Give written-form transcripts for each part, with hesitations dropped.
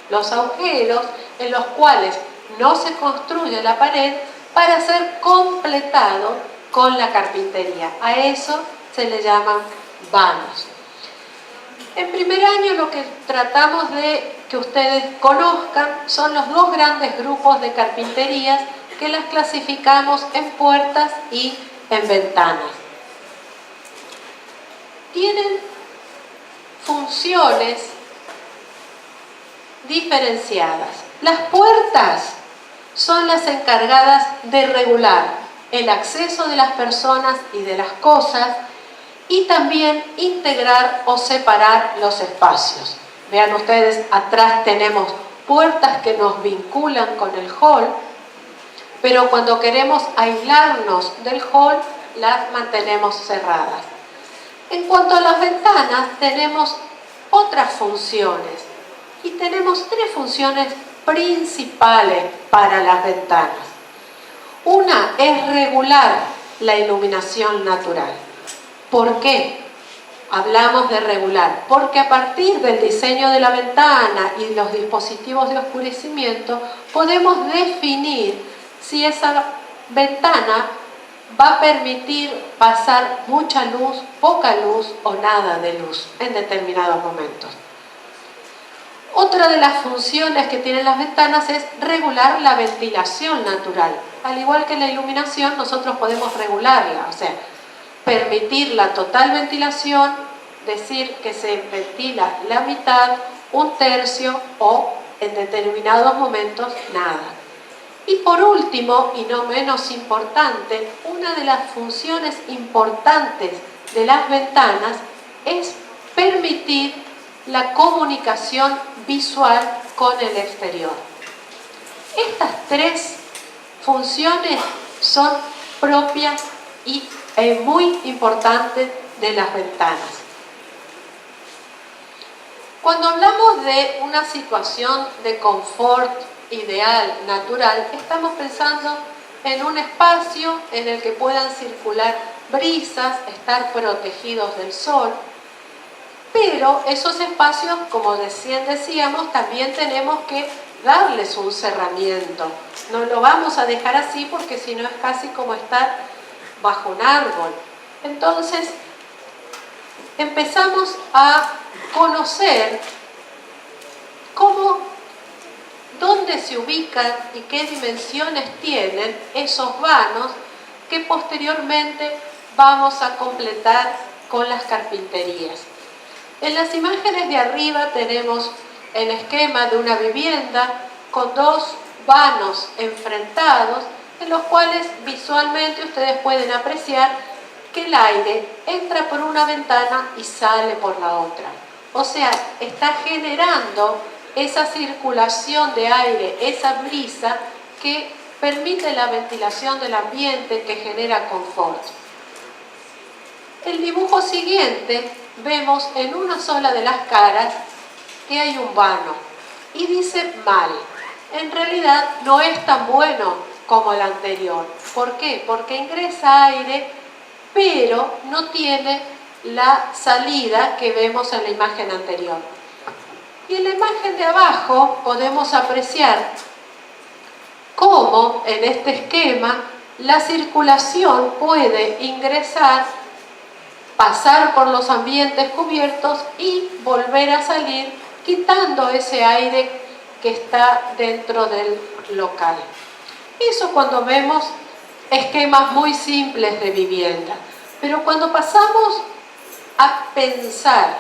los agujeros en los cuales no se construye la pared para ser completado con la carpintería. A eso se le llaman vanos. En primer año lo que tratamos de que ustedes conozcan son los dos grandes grupos de carpinterías que las clasificamos en puertas y en ventanas. Tienen funciones diferenciadas. Las puertas son las encargadas de regular el acceso de las personas y de las cosas y también integrar o separar los espacios. Vean ustedes, atrás tenemos puertas que nos vinculan con el hall, pero cuando queremos aislarnos del hall, las mantenemos cerradas. En cuanto a las ventanas, tenemos otras funciones y tenemos tres funciones principales para las ventanas. Una es regular la iluminación natural. ¿Por qué hablamos de regular? Porque a partir del diseño de la ventana y los dispositivos de oscurecimiento podemos definir si esa ventana va a permitir pasar mucha luz, poca luz o nada de luz en determinados momentos. Otra de las funciones que tienen las ventanas es regular la ventilación natural. Al igual que la iluminación, nosotros podemos regularla, o sea, permitir la total ventilación, decir que se ventila la mitad, un tercio o en determinados momentos nada. Y por último, y no menos importante, una de las funciones importantes de las ventanas es permitir la comunicación visual con el exterior. Estas tres funciones son propias y muy importantes de las ventanas. Cuando hablamos de una situación de confort ideal, natural, estamos pensando en un espacio en el que puedan circular brisas, estar protegidos del sol, pero esos espacios, como recién decíamos, también tenemos que darles un cerramiento. No lo vamos a dejar así porque si no es casi como estar bajo un árbol. Entonces, empezamos a conocer dónde se ubican y qué dimensiones tienen esos vanos que posteriormente vamos a completar con las carpinterías. En las imágenes de arriba tenemos el esquema de una vivienda con dos vanos enfrentados, en los cuales visualmente ustedes pueden apreciar que el aire entra por una ventana y sale por la otra. O sea, está generando esa circulación de aire, esa brisa que permite la ventilación del ambiente, que genera confort. El dibujo siguiente vemos en una sola de las caras que hay un vano y dice mal. En realidad no es tan bueno como el anterior. ¿Por qué? Porque ingresa aire, pero no tiene la salida que vemos en la imagen anterior. Y en la imagen de abajo podemos apreciar cómo en este esquema la circulación puede ingresar, pasar por los ambientes cubiertos y volver a salir, quitando ese aire que está dentro del local. Eso cuando vemos esquemas muy simples de vivienda. Pero cuando pasamos a pensar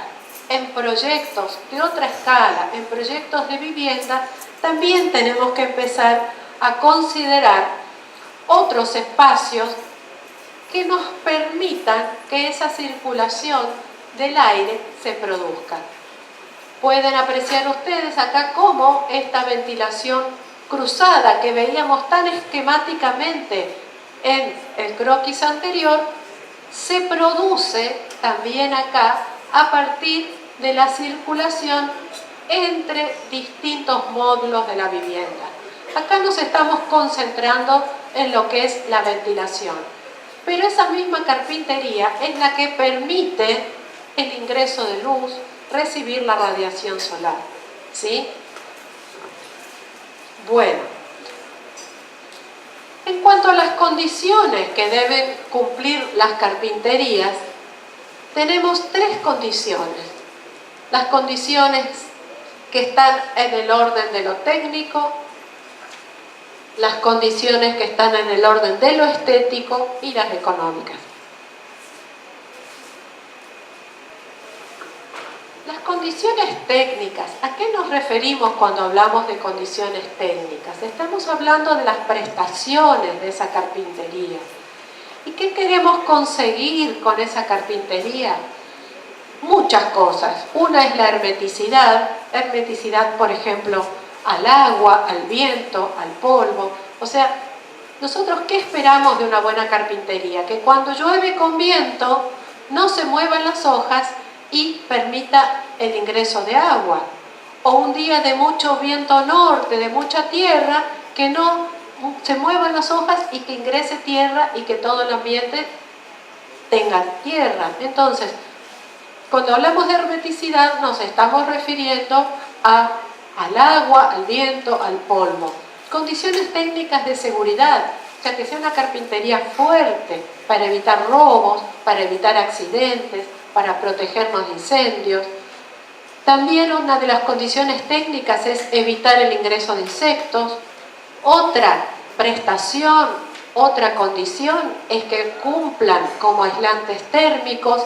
en proyectos de otra escala, en proyectos de vivienda, también tenemos que empezar a considerar otros espacios que nos permitan que esa circulación del aire se produzca. Pueden apreciar ustedes acá cómo esta ventilación cruzada que veíamos tan esquemáticamente en el croquis anterior se produce también acá a partir de la circulación entre distintos módulos de la vivienda. Acá nos estamos concentrando en lo que es la ventilación, pero esa misma carpintería es la que permite el ingreso de luz, recibir la radiación solar, ¿sí? Bueno, en cuanto a las condiciones que deben cumplir las carpinterías, tenemos tres condiciones. Las condiciones que están en el orden de lo técnico, las condiciones que están en el orden de lo estético y las económicas. Las condiciones técnicas, ¿a qué nos referimos cuando hablamos de condiciones técnicas? Estamos hablando de las prestaciones de esa carpintería. ¿Y qué queremos conseguir con esa carpintería? Muchas cosas. Una es la hermeticidad, por ejemplo, al agua, al viento, al polvo. O sea, nosotros ¿qué esperamos de una buena carpintería? Que cuando llueve con viento no se muevan las hojas y permita el ingreso de agua. O un día de mucho viento norte, de mucha tierra, que no se muevan las hojas y que ingrese tierra y que todo el ambiente tenga tierra. Entonces, cuando hablamos de hermeticidad nos estamos refiriendo al agua, al viento, al polvo. Condiciones técnicas de seguridad, o sea, que sea una carpintería fuerte para evitar robos, para evitar accidentes, para protegernos de incendios. También una de las condiciones técnicas es evitar el ingreso de insectos. Otra prestación, otra condición es que cumplan como aislantes térmicos,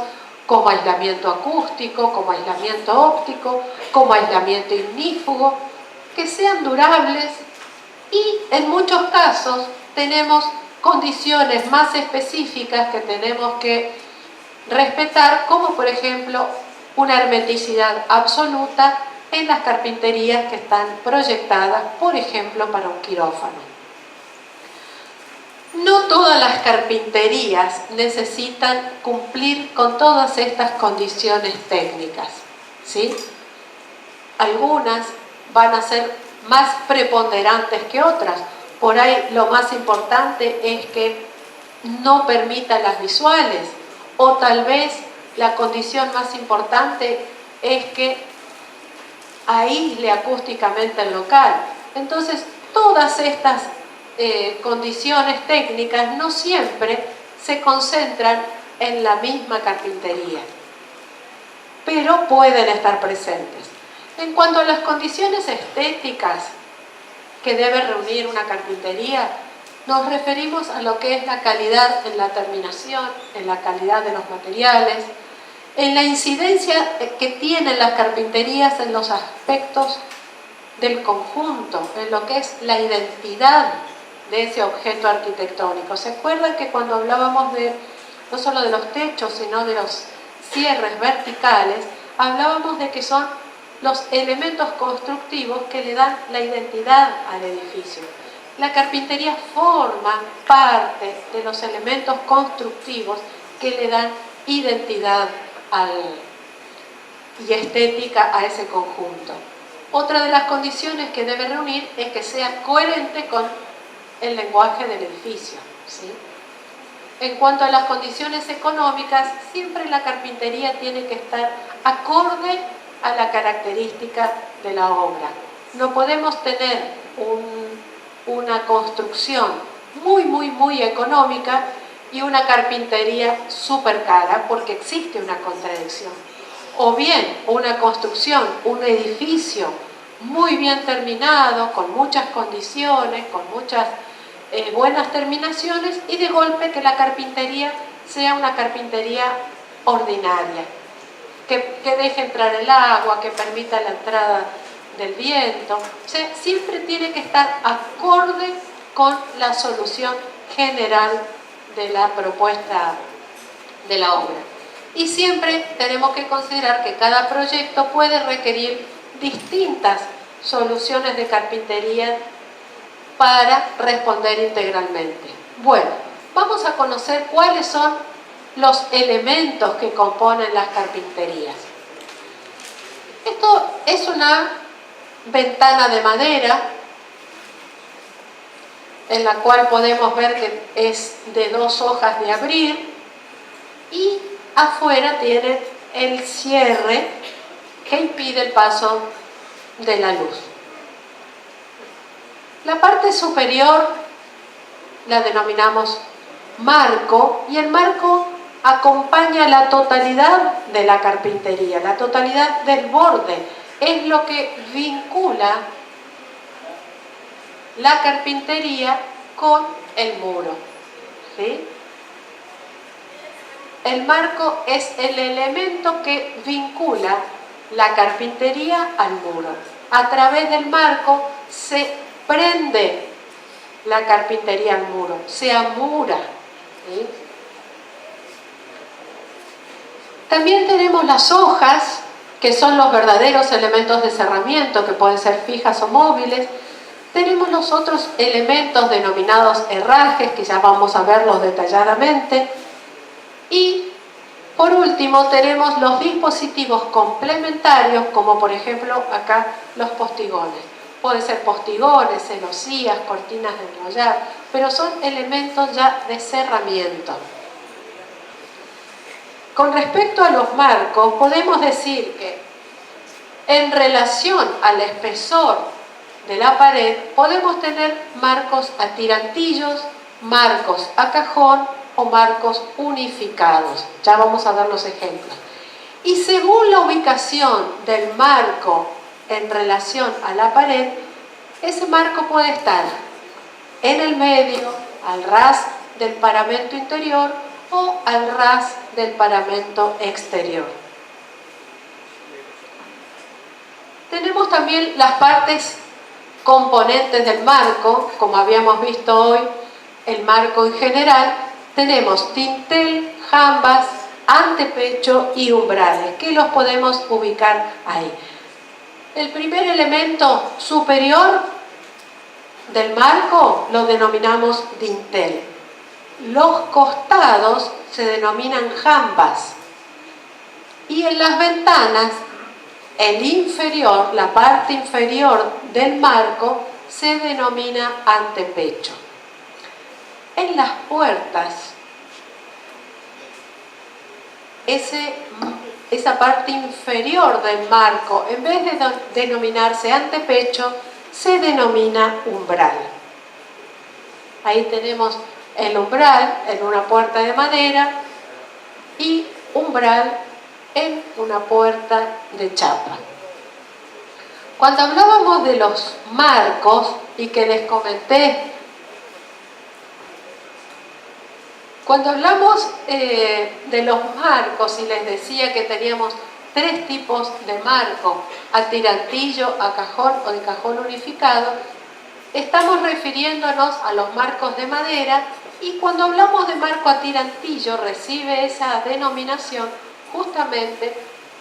como aislamiento acústico, como aislamiento óptico, como aislamiento ignífugo, que sean durables y en muchos casos tenemos condiciones más específicas que tenemos que respetar, como por ejemplo una hermeticidad absoluta en las carpinterías que están proyectadas, por ejemplo, para un quirófano. No todas las carpinterías necesitan cumplir con todas estas condiciones técnicas, ¿sí? Algunas van a ser más preponderantes que otras. Por ahí lo más importante es que no permita las visuales, o tal vez la condición más importante es que aísle acústicamente el local. Entonces, todas estas condiciones técnicas no siempre se concentran en la misma carpintería, pero pueden estar presentes. En cuanto a las condiciones estéticas que debe reunir una carpintería, nos referimos a lo que es la calidad en la terminación, en la calidad de los materiales, en la incidencia que tienen las carpinterías en los aspectos del conjunto, en lo que es la identidad de ese objeto arquitectónico. ¿Se acuerdan que cuando hablábamos no solo de los techos, sino de los cierres verticales, hablábamos de que son los elementos constructivos que le dan la identidad al edificio? La carpintería forma parte de los elementos constructivos que le dan identidad y estética a ese conjunto. Otra de las condiciones que debe reunir es que sea coherente con el lenguaje del edificio, ¿sí? En cuanto a las condiciones económicas, siempre la carpintería tiene que estar acorde a la característica de la obra. No podemos tener una construcción muy económica y una carpintería súper cara, porque existe una contradicción. O bien una construcción, un edificio muy bien terminado, con muchas condiciones, con muchas buenas terminaciones, y de golpe que la carpintería sea una carpintería ordinaria, que deje entrar el agua, que permita la entrada del viento. O sea, siempre tiene que estar acorde con la solución general de la propuesta de la obra. Y siempre tenemos que considerar que cada proyecto puede requerir distintas soluciones de carpintería para responder integralmente. Bueno, vamos a conocer cuáles son los elementos que componen las carpinterías. Esto es una ventana de madera en la cual podemos ver que es de 2 hojas de abrir y afuera tiene el cierre que impide el paso de la luz. La parte superior la denominamos marco, y el marco acompaña la totalidad de la carpintería, la totalidad del borde. Es lo que vincula la carpintería con el muro, ¿sí? El marco es el elemento que vincula la carpintería al muro. A través del marco se prende la carpintería al muro, se amura, ¿sí? También tenemos las hojas, que son los verdaderos elementos de cerramiento, que pueden ser fijas o móviles. Tenemos los otros elementos denominados herrajes, que ya vamos a verlos detalladamente. Y por último tenemos los dispositivos complementarios, como por ejemplo acá los postigones. Pueden ser postigones, celosías, cortinas de enrollar, pero son elementos ya de cerramiento. Con respecto a los marcos, podemos decir que en relación al espesor de la pared, podemos tener marcos a tirantillos, marcos a cajón o marcos unificados. Ya vamos a dar los ejemplos. Y según la ubicación del marco en relación a la pared, ese marco puede estar en el medio, al ras del paramento interior o al ras del paramento exterior. Tenemos también las partes componentes del marco, como habíamos visto hoy, el marco en general. Tenemos dintel, jambas, antepecho y umbrales, que los podemos ubicar ahí. El primer elemento superior del marco lo denominamos dintel. Los costados se denominan jambas. Y en las ventanas, el inferior, la parte inferior del marco, se denomina antepecho. En las puertas, esa parte inferior del marco, en vez de denominarse antepecho, se denomina umbral. Ahí tenemos el umbral en una puerta de madera y umbral en una puerta de chapa. Cuando hablábamos de los marcos, y que les comenté, cuando hablamos de los marcos y les decía que teníamos tres tipos de marco, a tirantillo, a cajón o de cajón unificado, estamos refiriéndonos a los marcos de madera, y cuando hablamos de marco a tirantillo recibe esa denominación justamente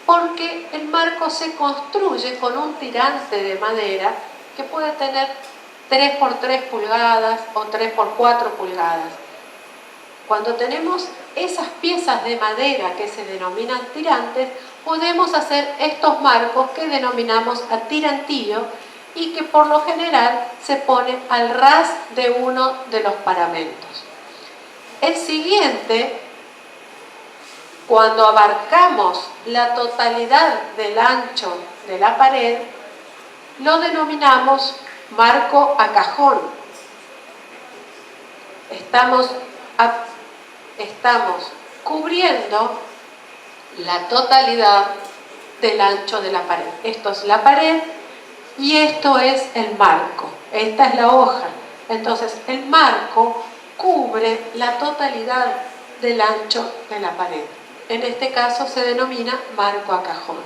porque el marco se construye con un tirante de madera que puede tener 3 por 3 pulgadas o 3 por 4 pulgadas. Cuando tenemos esas piezas de madera que se denominan tirantes, podemos hacer estos marcos que denominamos a tirantillo y que por lo general se ponen al ras de uno de los paramentos. El siguiente, cuando abarcamos la totalidad del ancho de la pared, lo denominamos marco a cajón. Estamos cubriendo la totalidad del ancho de la pared. Esto es la pared y esto es el marco. Esta es la hoja. Entonces, el marco cubre la totalidad del ancho de la pared. En este caso se denomina marco a cajón.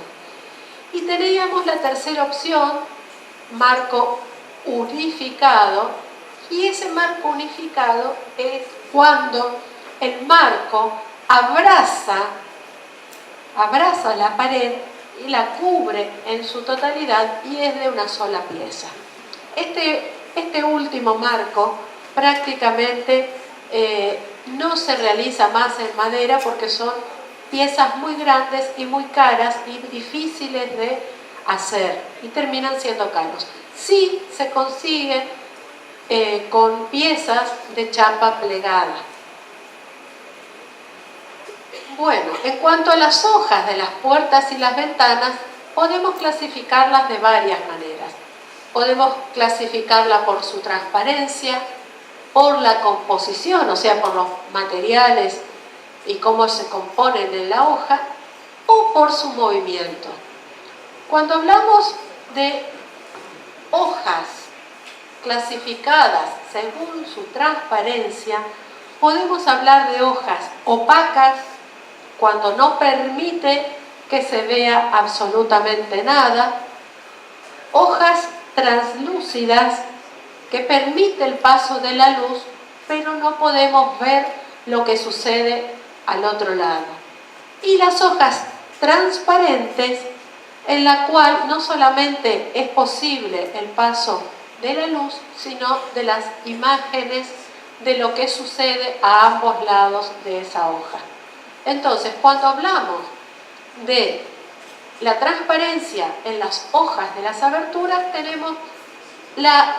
Y teníamos la tercera opción, marco unificado, y ese marco unificado es cuando el marco abraza la pared y la cubre en su totalidad y es de una sola pieza. Este último marco prácticamente no se realiza más en madera porque son piezas muy grandes y muy caras y difíciles de hacer y terminan siendo caros. Sí se consiguen con piezas de chapa plegada. Bueno, en cuanto a las hojas de las puertas y las ventanas, podemos clasificarlas de varias maneras. Podemos clasificarla por su transparencia, por la composición, o sea, por los materiales y cómo se componen en la hoja, o por su movimiento. Cuando hablamos de hojas clasificadas según su transparencia, podemos hablar de hojas opacas, cuando no permite que se vea absolutamente nada, hojas translúcidas, que permite el paso de la luz, pero no podemos ver lo que sucede al otro lado. Y las hojas transparentes, en la cual no solamente es posible el paso de la luz, sino de las imágenes de lo que sucede a ambos lados de esa hoja. Entonces, cuando hablamos de la transparencia en las hojas de las aberturas, tenemos la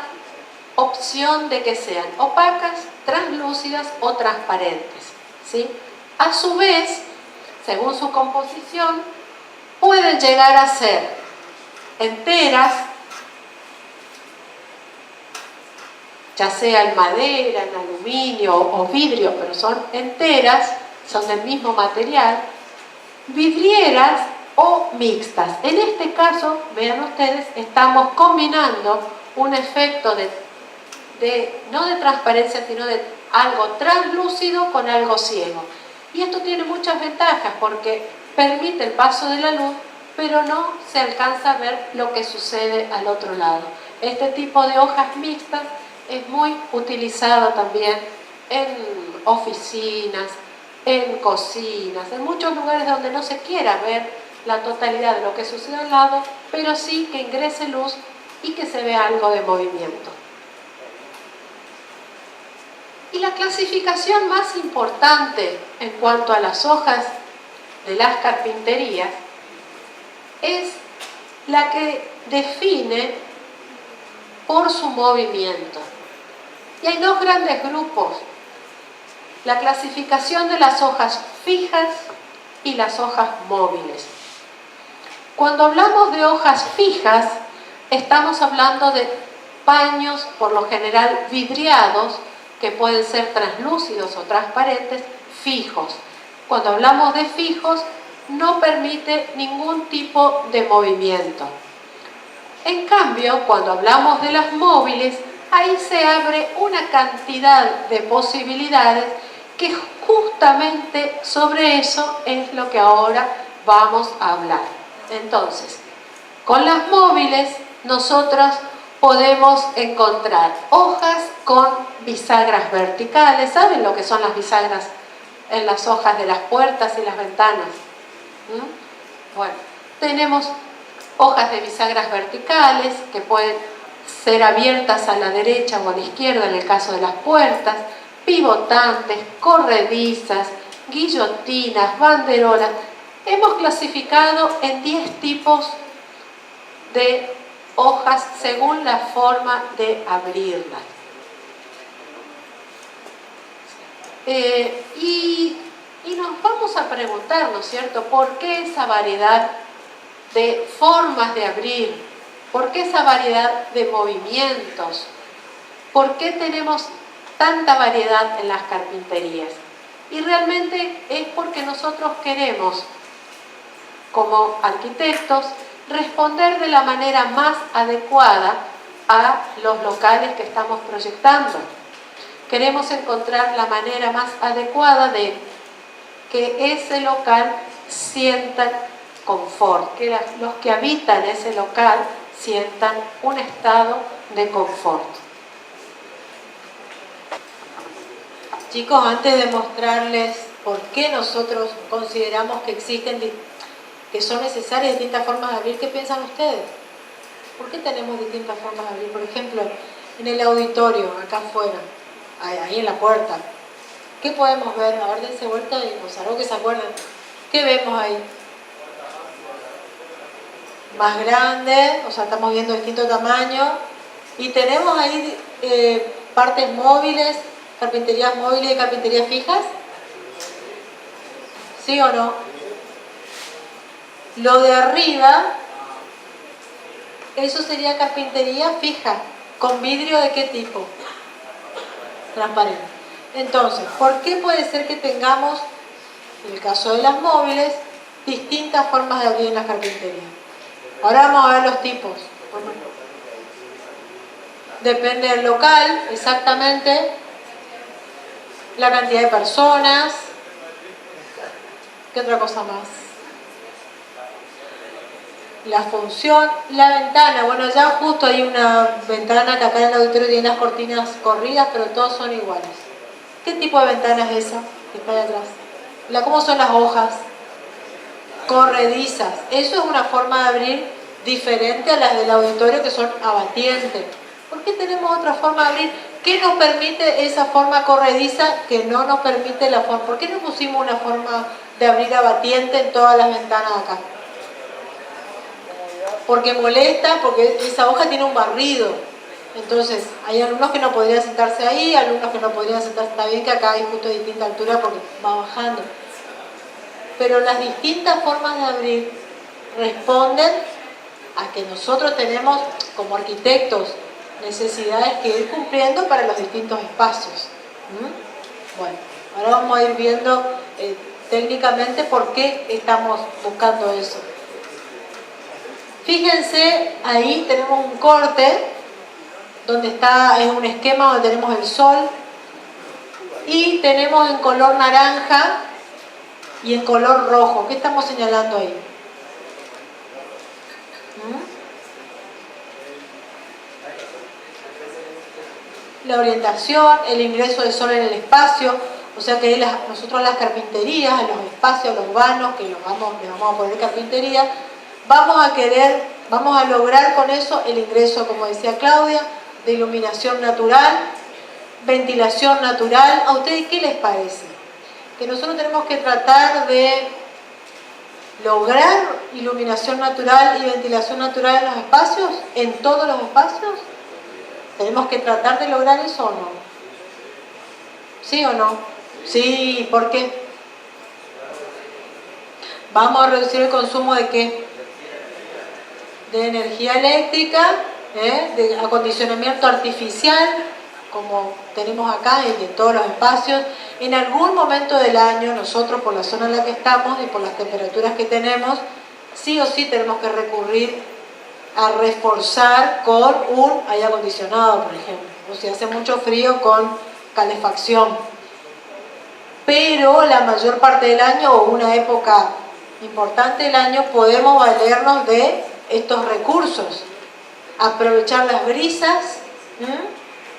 opción de que sean opacas, translúcidas o transparentes, ¿sí? A su vez, según su composición, pueden llegar a ser enteras, ya sea en madera, en aluminio o vidrio, pero son enteras, son del mismo material, vidrieras o mixtas. En este caso, vean ustedes, estamos combinando un efecto no de transparencia, sino de algo translúcido con algo ciego. Y esto tiene muchas ventajas porque permite el paso de la luz, pero no se alcanza a ver lo que sucede al otro lado. Este tipo de hojas mixtas es muy utilizado también en oficinas, en cocinas, en muchos lugares donde no se quiera ver la totalidad de lo que sucede al lado, pero sí que ingrese luz y que se vea algo de movimiento. Y la clasificación más importante en cuanto a las hojas de las carpinterías es la que define por su movimiento. Y hay dos grandes grupos: la clasificación de las hojas fijas y las hojas móviles. Cuando hablamos de hojas fijas, estamos hablando de paños, por lo general vidriados, que pueden ser translúcidos o transparentes, fijos. Cuando hablamos de fijos, no permite ningún tipo de movimiento. En cambio, cuando hablamos de las móviles, ahí se abre una cantidad de posibilidades que justamente sobre eso es lo que ahora vamos a hablar. Entonces, con las móviles nosotros podemos encontrar hojas con bisagras verticales. ¿Saben lo que son las bisagras en las hojas de las puertas y las ventanas? Bueno, tenemos hojas de bisagras verticales que pueden ser abiertas a la derecha o a la izquierda en el caso de las puertas, pivotantes, corredizas, guillotinas, banderolas. Hemos clasificado en 10 tipos de hojas según la forma de abrirlas. Y nos vamos a preguntar, ¿no es cierto?, ¿por qué esa variedad de formas de abrir? ¿Por qué esa variedad de movimientos? ¿Por qué tenemos tanta variedad en las carpinterías? Y realmente es porque nosotros queremos, como arquitectos, responder de la manera más adecuada a los locales que estamos proyectando. Queremos encontrar la manera más adecuada de que ese local sienta confort, que los que habitan ese local sientan un estado de confort. Chicos, antes de mostrarles por qué nosotros consideramos que son necesarias distintas formas de abrir, ¿qué piensan ustedes? ¿Por qué tenemos distintas formas de abrir? Por ejemplo, en el auditorio, acá afuera, ahí en la puerta, ¿qué podemos ver? A ver, dense vuelta y pues algo que se acuerdan. ¿Qué vemos ahí? Más grande, o sea, estamos viendo distintos tamaños. Y tenemos ahí partes móviles, carpinterías móviles y carpinterías fijas. ¿Sí o no? Lo de arriba Eso sería carpintería fija. ¿Con vidrio de qué tipo? Transparente. Entonces, ¿por qué puede ser que tengamos, en el caso de las móviles, distintas formas de abrir en las carpinterías? Ahora vamos a ver los tipos. Depende del local, exactamente, la cantidad de personas. ¿Qué otra cosa más? La función, la ventana. Bueno, ya justo hay una ventana que acá en el auditorio tiene las cortinas corridas, pero todos son iguales. ¿Qué tipo de ventana es esa que está ahí atrás? ¿Cómo son las hojas? Corredizas. Eso es una forma de abrir diferente a las del auditorio, que son abatientes. ¿Por qué tenemos otra forma de abrir? ¿Qué nos permite esa forma corrediza que no nos permite la forma? ¿Por qué no pusimos una forma de abrir abatiente en todas las ventanas acá? Porque molesta, porque esa hoja tiene un barrido. Entonces, hay alumnos que no podrían sentarse ahí, alumnos que no podrían sentarse. Está bien que acá hay justo distinta altura porque va bajando. Pero las distintas formas de abrir responden a que nosotros tenemos, como arquitectos, necesidades que ir cumpliendo para los distintos espacios. Bueno, ahora vamos a ir viendo técnicamente por qué estamos buscando eso. Fíjense, ahí tenemos un corte donde es un esquema donde tenemos el sol y tenemos en color naranja y en color rojo. ¿Qué estamos señalando ahí? La orientación, el ingreso del sol en el espacio, o sea que nosotros las carpinterías, en los espacios, los vanos, que les vamos a poner carpintería, vamos a lograr con eso el ingreso, como decía Claudia, de iluminación natural, ventilación natural. ¿A ustedes qué les parece? Que nosotros tenemos que tratar de lograr iluminación natural y ventilación natural en los espacios, en todos los espacios. ¿Tenemos que tratar de lograr eso o no? ¿Sí o no? Sí, ¿por qué? Vamos a reducir el consumo ¿de qué? De energía eléctrica, de acondicionamiento artificial, como tenemos acá y en todos los espacios. En algún momento del año, nosotros por la zona en la que estamos y por las temperaturas que tenemos, sí o sí tenemos que recurrir a reforzar con un aire acondicionado, por ejemplo, o si hace mucho frío, con calefacción. Pero la mayor parte del año, o una época importante del año, podemos valernos de estos recursos, aprovechar las brisas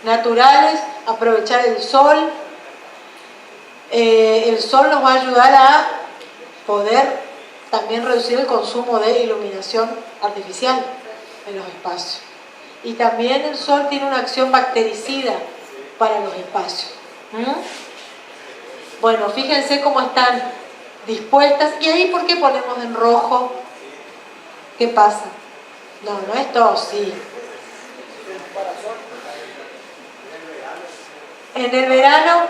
naturales, aprovechar el sol. El sol nos va a ayudar a poder también reducir el consumo de iluminación artificial en los espacios. Y también el sol tiene una acción bactericida para los espacios. Bueno, fíjense cómo están dispuestas. ¿Y ahí por qué ponemos en rojo? ¿Qué pasa? No es todo, sí. En el verano,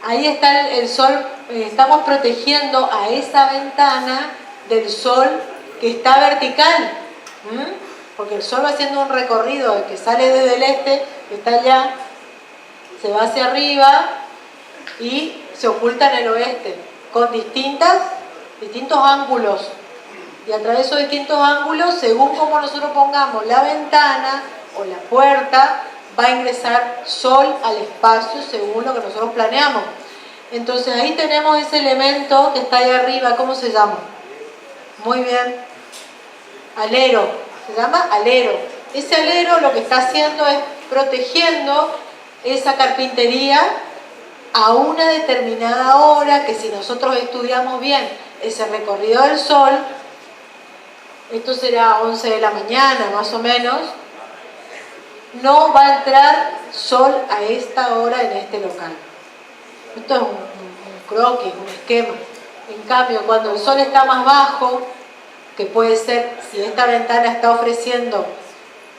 ahí está el sol, estamos protegiendo a esa ventana del sol que está vertical, porque el sol va haciendo un recorrido que sale desde el este, que está allá, se va hacia arriba y se oculta en el oeste, con distintos ángulos. Y a través de esos distintos ángulos, según como nosotros pongamos la ventana o la puerta, va a ingresar sol al espacio según lo que nosotros planeamos. Entonces ahí tenemos ese elemento que está ahí arriba, ¿cómo se llama? Muy bien, alero, se llama alero. Ese alero lo que está haciendo es protegiendo esa carpintería a una determinada hora, que si nosotros estudiamos bien ese recorrido del sol, esto será 11 de la mañana más o menos, no va a entrar sol a esta hora en este local. Esto es un croquis, un esquema. En cambio, cuando el sol está más bajo, que puede ser, si esta ventana está ofreciendo,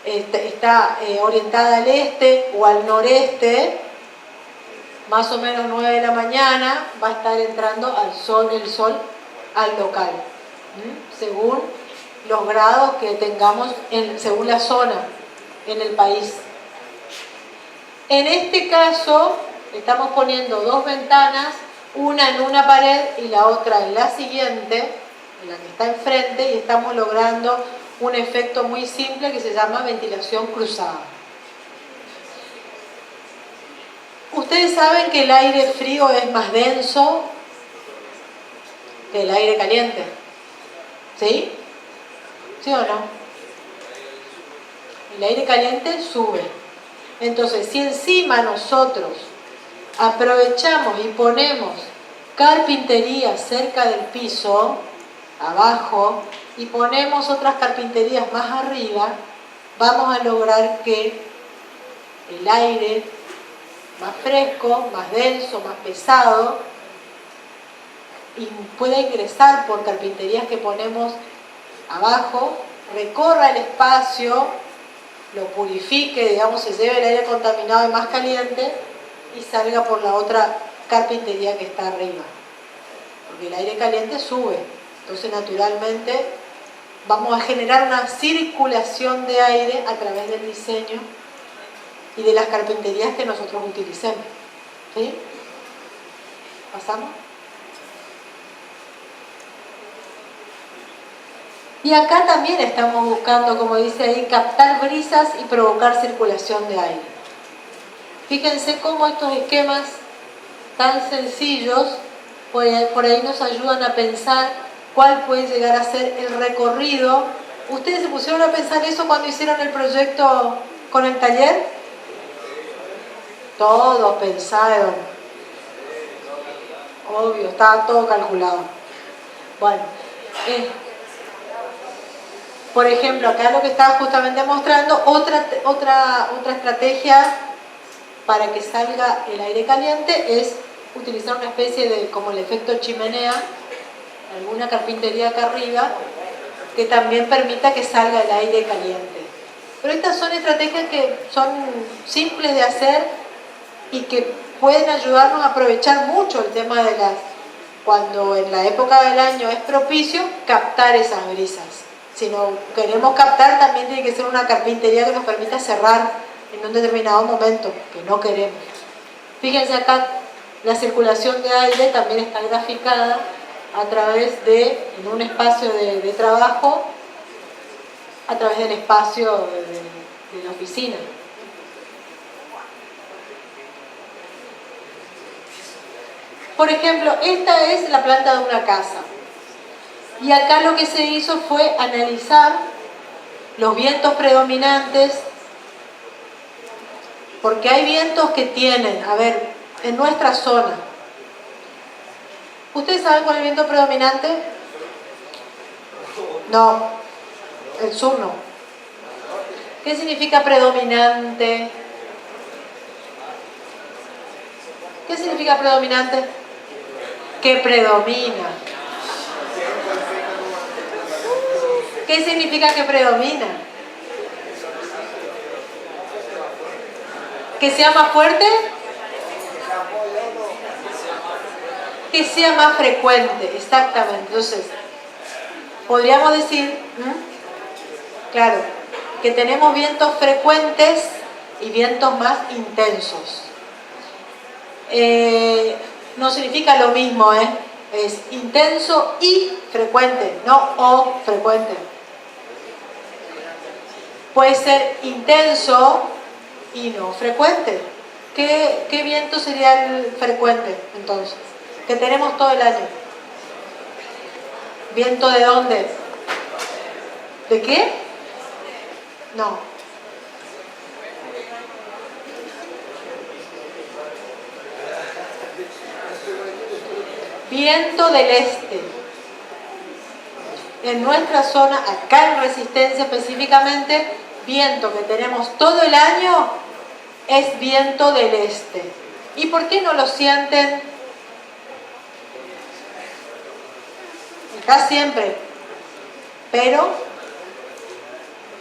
está orientada al este o al noreste, más o menos 9 de la mañana, va a estar entrando el sol al local. según los grados que tengamos según la zona en el país. En este caso estamos poniendo dos ventanas, una en una pared y la otra en la siguiente, en la que está enfrente, y estamos logrando un efecto muy simple que se llama ventilación cruzada. Ustedes saben que el aire frío es más denso que el aire caliente, ¿sí? ¿Sí o no? El aire caliente sube. Entonces, si encima nosotros aprovechamos y ponemos carpintería cerca del piso, abajo, y ponemos otras carpinterías más arriba, vamos a lograr que el aire más fresco, más denso, más pesado, y pueda ingresar por carpinterías que ponemos abajo, recorra el espacio, lo purifique, digamos, se lleve el aire contaminado y más caliente y salga por la otra carpintería que está arriba. Porque el aire caliente sube, entonces naturalmente vamos a generar una circulación de aire a través del diseño y de las carpinterías que nosotros utilicemos. ¿Sí? ¿Pasamos? Y acá también estamos buscando, como dice ahí, captar brisas y provocar circulación de aire. Fíjense cómo estos esquemas tan sencillos por ahí nos ayudan a pensar cuál puede llegar a ser el recorrido. ¿Ustedes se pusieron a pensar eso cuando hicieron el proyecto con el taller? Todos pensaron. Obvio, estaba todo calculado. Bueno, por ejemplo, acá lo que estaba justamente mostrando, otra estrategia para que salga el aire caliente es utilizar una especie de, como el efecto chimenea, alguna carpintería acá arriba, que también permita que salga el aire caliente. Pero estas son estrategias que son simples de hacer y que pueden ayudarnos a aprovechar mucho el tema de cuando en la época del año es propicio, captar esas brisas. Si no queremos captar, también tiene que ser una carpintería que nos permita cerrar en un determinado momento, que no queremos. Fíjense acá, la circulación de aire también está graficada a través de, en un espacio de trabajo, a través del espacio de la oficina. Por ejemplo, esta es la planta de una casa. Y acá lo que se hizo fue analizar los vientos predominantes, porque hay vientos que tienen, a ver, en nuestra zona. ¿Ustedes saben cuál es el viento predominante? No, el sur no. ¿Qué significa predominante? ¿Qué significa predominante? Que predomina. ¿Qué significa que predomina? ¿Que sea más fuerte? Que sea más frecuente, exactamente. Entonces, podríamos decir, claro, que tenemos vientos frecuentes y vientos más intensos. No significa lo mismo, es intenso y frecuente, no o frecuente. Puede ser intenso y no frecuente. ¿Qué viento sería el frecuente entonces? Que tenemos todo el año. ¿Viento de dónde? ¿De qué? No. Viento del este. En nuestra zona, acá en Resistencia específicamente, viento que tenemos todo el año es viento del este. ¿Y por qué no lo sienten? Acá siempre, pero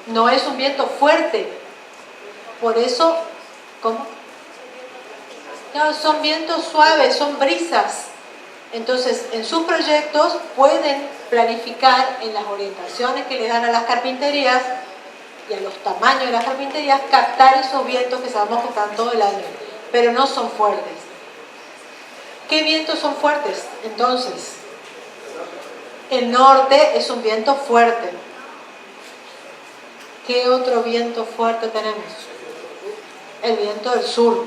no es un viento fuerte. Por eso, ¿cómo? No, son vientos suaves, son brisas. Entonces, en sus proyectos pueden planificar en las orientaciones que les dan a las carpinterías y a los tamaños de las carpinterías, captar esos vientos que sabemos que están todo el año, pero no son fuertes. ¿Qué vientos son fuertes? Entonces, el norte es un viento fuerte. ¿Qué otro viento fuerte tenemos? El viento del sur.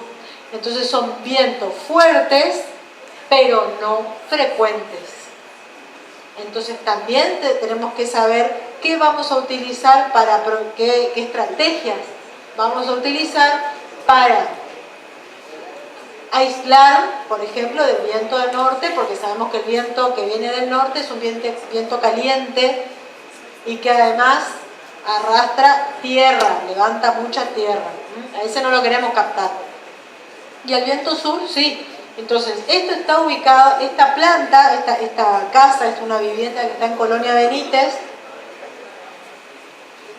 Entonces son vientos fuertes, pero no frecuentes. Entonces también tenemos que saber qué vamos a utilizar para, qué estrategias vamos a utilizar para aislar, por ejemplo, del viento del norte, porque sabemos que el viento que viene del norte es un viento caliente y que además arrastra tierra, levanta mucha tierra. A ese no lo queremos captar. Y el viento sur, sí. Entonces, esto está ubicado, esta planta, esta casa, es una vivienda que está en Colonia Benítez.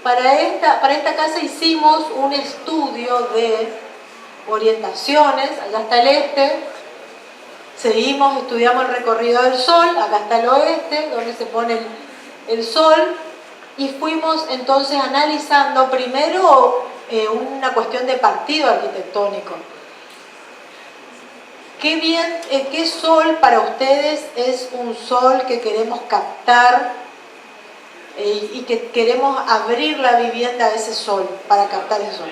Para esta casa hicimos un estudio de orientaciones. Allá está el este, seguimos, estudiamos el recorrido del sol, acá está el oeste, donde se pone el sol, y fuimos entonces analizando primero una cuestión de partido arquitectónico. ¿Qué sol para ustedes es un sol que queremos captar y que queremos abrir la vivienda a ese sol, para captar ese sol?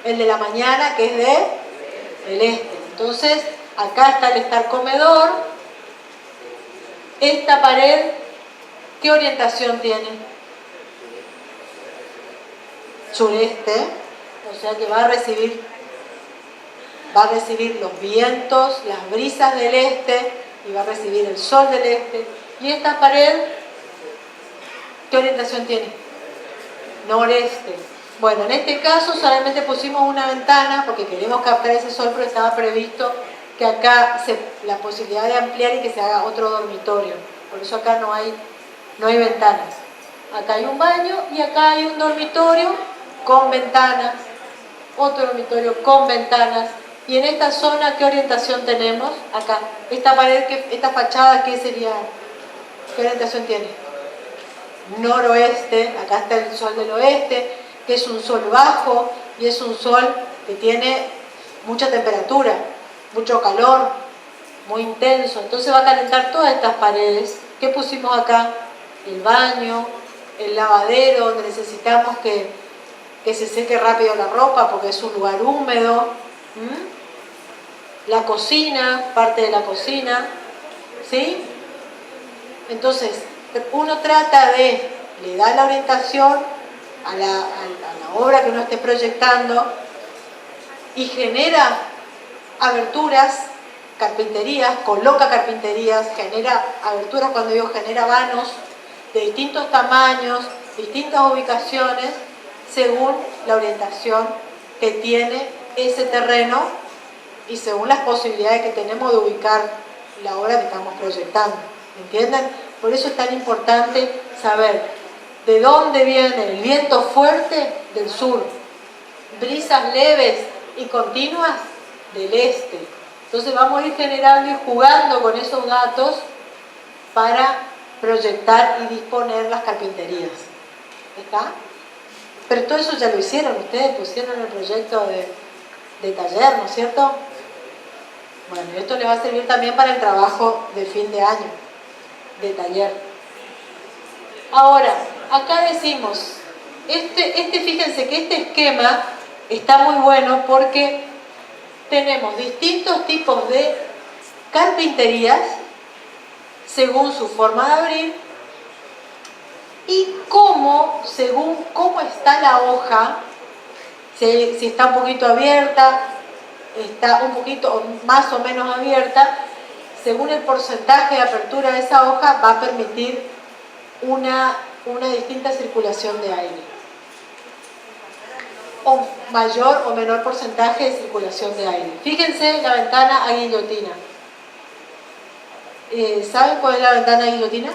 El de la mañana, que es del este. Entonces, acá está el estar comedor. Esta pared, ¿qué orientación tiene? Sureste, o sea que va a recibir los vientos, las brisas del este, y va a recibir el sol del este. Y esta pared, ¿qué orientación tiene? Noreste. Bueno, en este caso solamente pusimos una ventana porque queremos captar ese sol, pero estaba previsto que acá la posibilidad de ampliar y que se haga otro dormitorio. Por eso acá no hay ventanas. Acá hay un baño y acá hay un dormitorio con ventanas, otro dormitorio con ventanas. Y en esta zona, ¿qué orientación tenemos? Acá. Esta pared, esta fachada, ¿qué sería? ¿Qué orientación tiene? Noroeste. Acá está el sol del oeste, que es un sol bajo y es un sol que tiene mucha temperatura, mucho calor, muy intenso. Entonces va a calentar todas estas paredes. ¿Qué pusimos acá? El baño, el lavadero, donde necesitamos que se seque rápido la ropa porque es un lugar húmedo. La cocina, parte de la cocina, ¿sí? Entonces, uno trata le da la orientación a la obra que uno esté proyectando y genera aberturas, carpinterías, coloca carpinterías, genera aberturas, cuando digo genera vanos de distintos tamaños, distintas ubicaciones, según la orientación que tiene ese terreno y según las posibilidades que tenemos de ubicar la obra que estamos proyectando. ¿Entienden? Por eso es tan importante saber de dónde viene el viento fuerte del sur, brisas leves y continuas del este. Entonces vamos a ir generando y jugando con esos datos para proyectar y disponer las carpinterías. ¿Está? Pero todo eso ya lo hicieron ustedes, pusieron el proyecto de taller, ¿no es cierto? Bueno, esto les va a servir también para el trabajo de fin de año, de taller. Ahora, acá decimos, fíjense que este esquema está muy bueno porque tenemos distintos tipos de carpinterías según su forma de abrir y según cómo está la hoja, si está un poquito abierta, está un poquito más o menos abierta, según el porcentaje de apertura de esa hoja va a permitir una distinta circulación de aire, o mayor o menor porcentaje de circulación de aire. Fíjense la ventana a guillotina. ¿Saben cuál es la ventana a guillotina?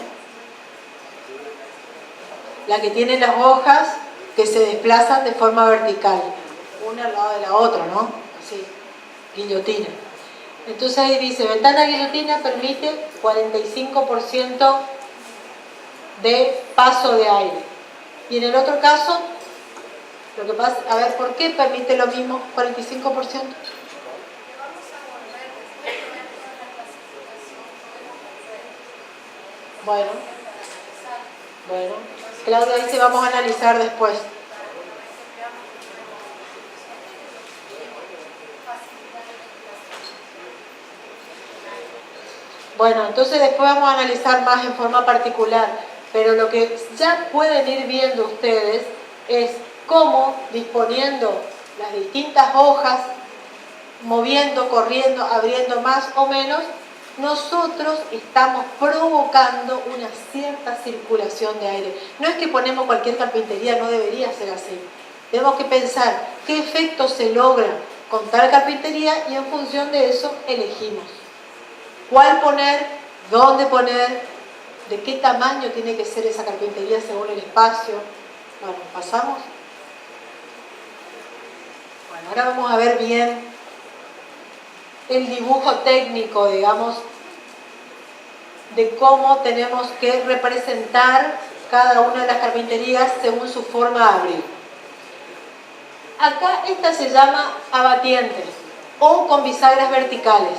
La que tiene las hojas que se desplazan de forma vertical, una al lado de la otra, ¿no? Así, guillotina. Entonces ahí dice, ventana guillotina permite 45% de paso de aire. Y en el otro caso, lo que pasa, a ver, ¿por qué permite lo mismo, 45%? Bueno, Claudia dice, vamos a analizar después. Bueno, entonces después vamos a analizar más en forma particular, pero lo que ya pueden ir viendo ustedes es cómo disponiendo las distintas hojas, moviendo, corriendo, abriendo más o menos, nosotros estamos provocando una cierta circulación de aire. No es que ponemos cualquier carpintería, no debería ser así. Tenemos que pensar qué efecto se logra con tal carpintería y en función de eso elegimos cuál poner, dónde poner, de qué tamaño tiene que ser esa carpintería según el espacio. Bueno, ¿pasamos? Bueno, ahora vamos a ver bien el dibujo técnico, digamos, de cómo tenemos que representar cada una de las carpinterías según su forma de abrir. Acá esta se llama abatiente o con bisagras verticales.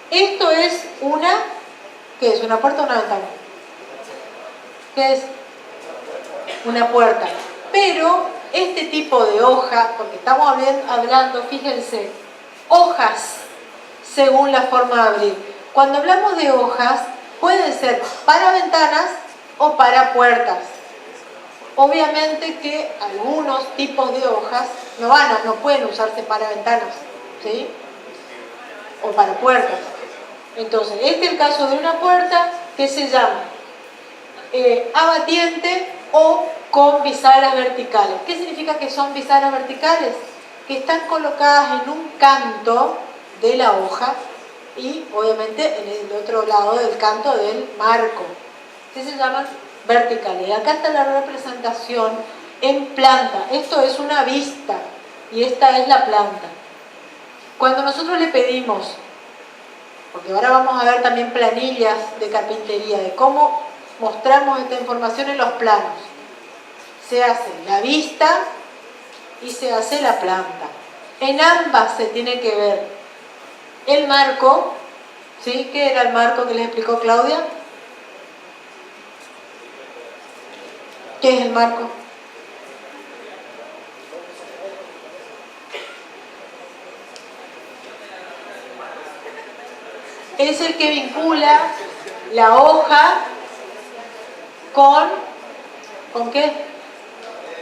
Esto es una, ¿qué es? ¿Una puerta o una ventana? ¿Qué es? Una puerta. Pero este tipo de hoja, porque estamos hablando, fíjense, hojas según la forma de abrir. Cuando hablamos de hojas, pueden ser para ventanas o para puertas. Obviamente que algunos tipos de hojas no pueden usarse para ventanas, ¿sí? O para puertas. Entonces, este es el caso de una puerta que se llama abatiente o con bisagras verticales. ¿Qué significa que son bisagras verticales? Que están colocadas en un canto de la hoja y obviamente en el otro lado del canto del marco. ¿Qué se llaman? Verticales. Y acá está la representación en planta. Esto es una vista y esta es la planta. Cuando nosotros le pedimos, porque ahora vamos a ver también planillas de carpintería, de cómo mostramos esta información en los planos. Se hace la vista y se hace la planta. En ambas se tiene que ver el marco, ¿sí? ¿Qué era el marco que les explicó Claudia? ¿Qué es el marco? Es el que vincula la hoja ¿con qué?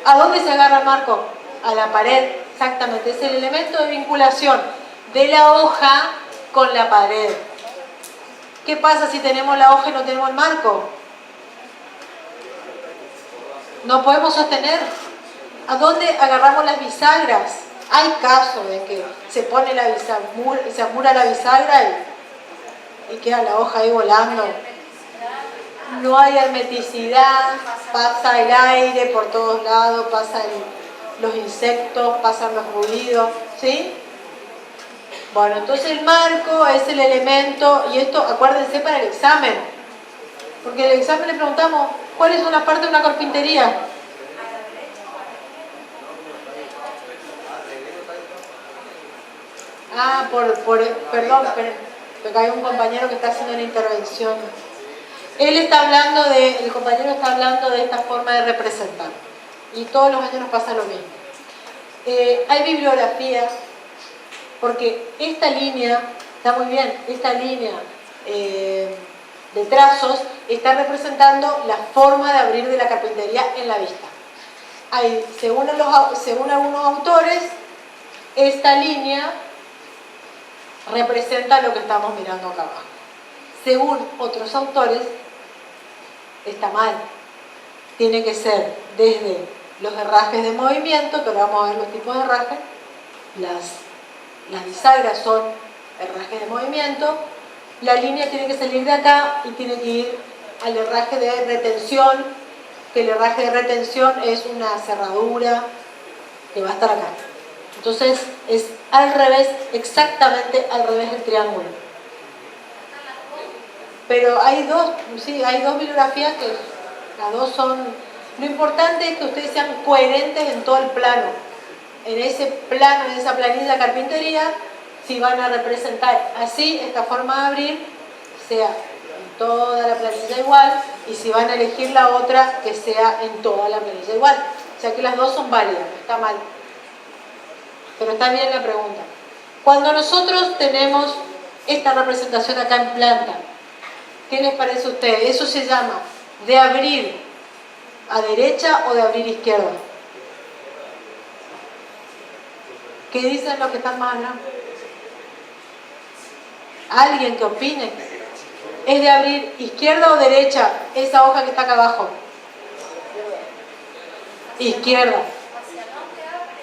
¿A dónde se agarra el marco? A la pared, exactamente. Es el elemento de vinculación de la hoja con la pared. ¿Qué pasa si tenemos la hoja y no tenemos el marco? No podemos sostener. ¿A dónde agarramos las bisagras? Hay casos de que se pone la bisagra, se amura la bisagra y queda la hoja ahí volando. No hay hermeticidad, pasa el aire por todos lados, pasan los insectos, pasan los ruidos, ¿sí? Bueno, entonces el marco es el elemento, y esto acuérdense para el examen, porque en el examen le preguntamos, ¿cuál es una parte de una carpintería? Perdón, porque hay un compañero que está haciendo una intervención. El compañero está hablando de esta forma de representar. Y todos los años nos pasa lo mismo. Hay bibliografía, porque esta línea, está muy bien, esta línea de trazos está representando la forma de abrir de la carpintería en la vista. Según algunos autores, esta línea representa lo que estamos mirando acá abajo. Según otros autores, está mal. Tiene que ser desde los herrajes de movimiento, que ahora vamos a ver los tipos de herrajes. Las bisagras son herrajes de movimiento. La línea tiene que salir de acá y tiene que ir al herraje de retención, que el herraje de retención es una cerradura que va a estar acá. Entonces es al revés, exactamente al revés del triángulo. Pero hay dos, sí, hay dos bibliografías que las dos son... Lo importante es que ustedes sean coherentes en todo el plano. En ese plano, en esa planilla de carpintería, si van a representar así esta forma de abrir, sea en toda la planilla igual, y si van a elegir la otra, que sea en toda la planilla igual. O sea que las dos son válidas, no está mal. Pero está bien la pregunta. Cuando nosotros tenemos esta representación acá en planta, ¿qué les parece a ustedes? Eso se llama de abrir a derecha o de abrir izquierda. ¿Qué dicen los que están más adelante? ¿Alguien que opine? ¿Es de abrir izquierda o derecha esa hoja que está acá abajo? Izquierda.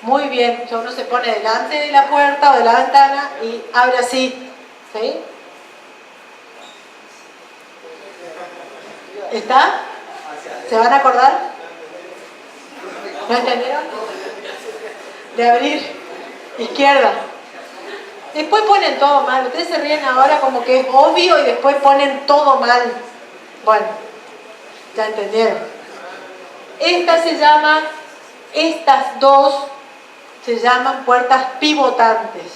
Muy bien, uno se pone delante de la puerta o de la ventana y abre así. ¿Sí? ¿Está? ¿Se van a acordar? ¿No entendieron? De abrir izquierda. Después ponen todo mal. Ustedes se ríen ahora como que es obvio y después ponen todo mal. Bueno, ya entendieron. Estas dos se llaman puertas pivotantes.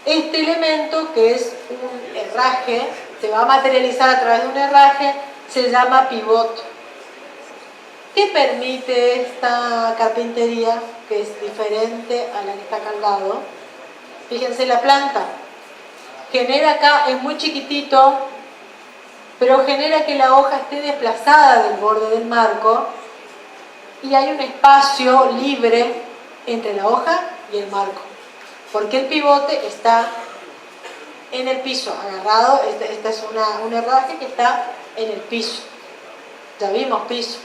Este elemento, que es un herraje, se va a materializar a través de un herraje, se llama pivot. ¿Qué permite esta carpintería, que es diferente a la que está acá al lado? Fíjense la planta. Genera acá, es muy chiquitito, pero genera que la hoja esté desplazada del borde del marco y hay un espacio libre entre la hoja y el marco. Porque el pivote está en el piso, agarrado. Esta es un herraje que está en el piso. Ya vimos piso.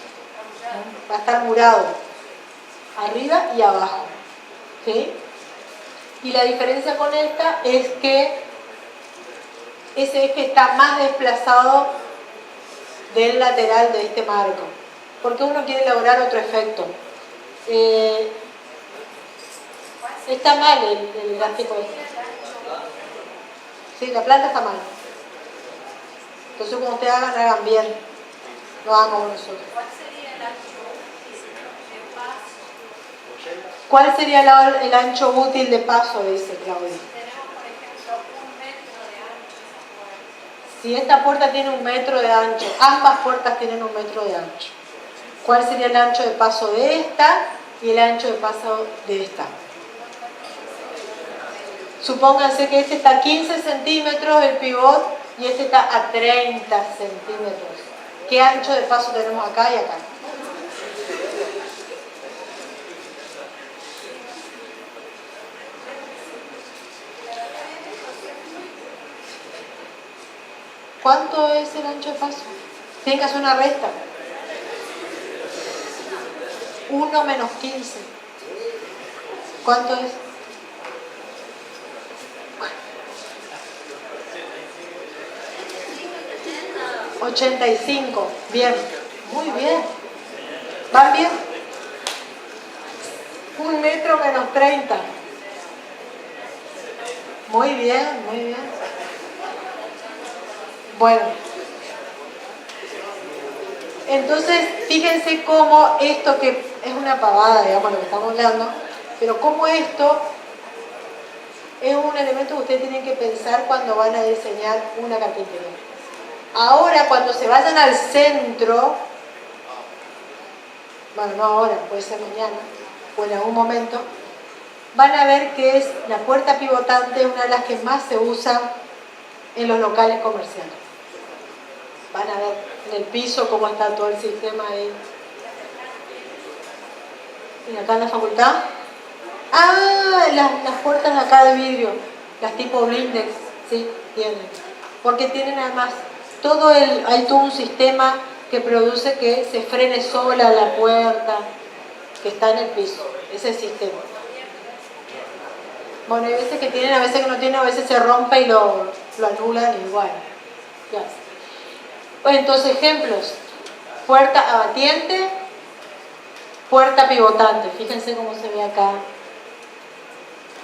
Va a estar murado, arriba y abajo. ¿Sí? Y la diferencia con esta es que ese eje está más desplazado del lateral de este marco, porque uno quiere lograr otro efecto. Está mal el gráfico este. Sí, la planta está mal. Entonces cuando ustedes hagan bien. No hagan como nosotros. ¿Cuál sería el ancho útil de paso? Dice Claudia. Tenemos, por ejemplo, 1 metro de ancho esa puerta. Si esta puerta tiene 1 metro de ancho, ambas puertas tienen 1 metro de ancho. ¿Cuál sería el ancho de paso de esta y el ancho de paso de esta? Supónganse que este está a 15 centímetros el pivot y este está a 30 centímetros. ¿Qué ancho de paso tenemos acá y acá? ¿Cuánto es el ancho de paso? Tienen que hacer una resta. 1 menos 15. ¿Cuánto es? 85. Bien. Muy bien. ¿Van bien? 1 metro menos 30. Muy bien, muy bien. Bueno. Entonces, fíjense cómo esto, que es una pavada, digamos, lo que estamos hablando, pero cómo esto es un elemento que ustedes tienen que pensar cuando van a diseñar una carpintería. Ahora, cuando se vayan al centro, bueno, no ahora, puede ser mañana o en algún momento, van a ver que es la puerta pivotante, una de las que más se usa en los locales comerciales. Van a ver en el piso cómo está todo el sistema ahí. ¿Y acá en la facultad? Ah, las puertas de acá de vidrio, las tipo blindex, sí, tienen. Porque tienen además hay todo un sistema que produce que se frene sola la puerta, que está en el piso, ese sistema. Bueno, hay veces que tienen, a veces que no tienen, a veces se rompe y lo anulan y bueno. Ya. Entonces, ejemplos: puerta abatiente, puerta pivotante. Fíjense cómo se ve acá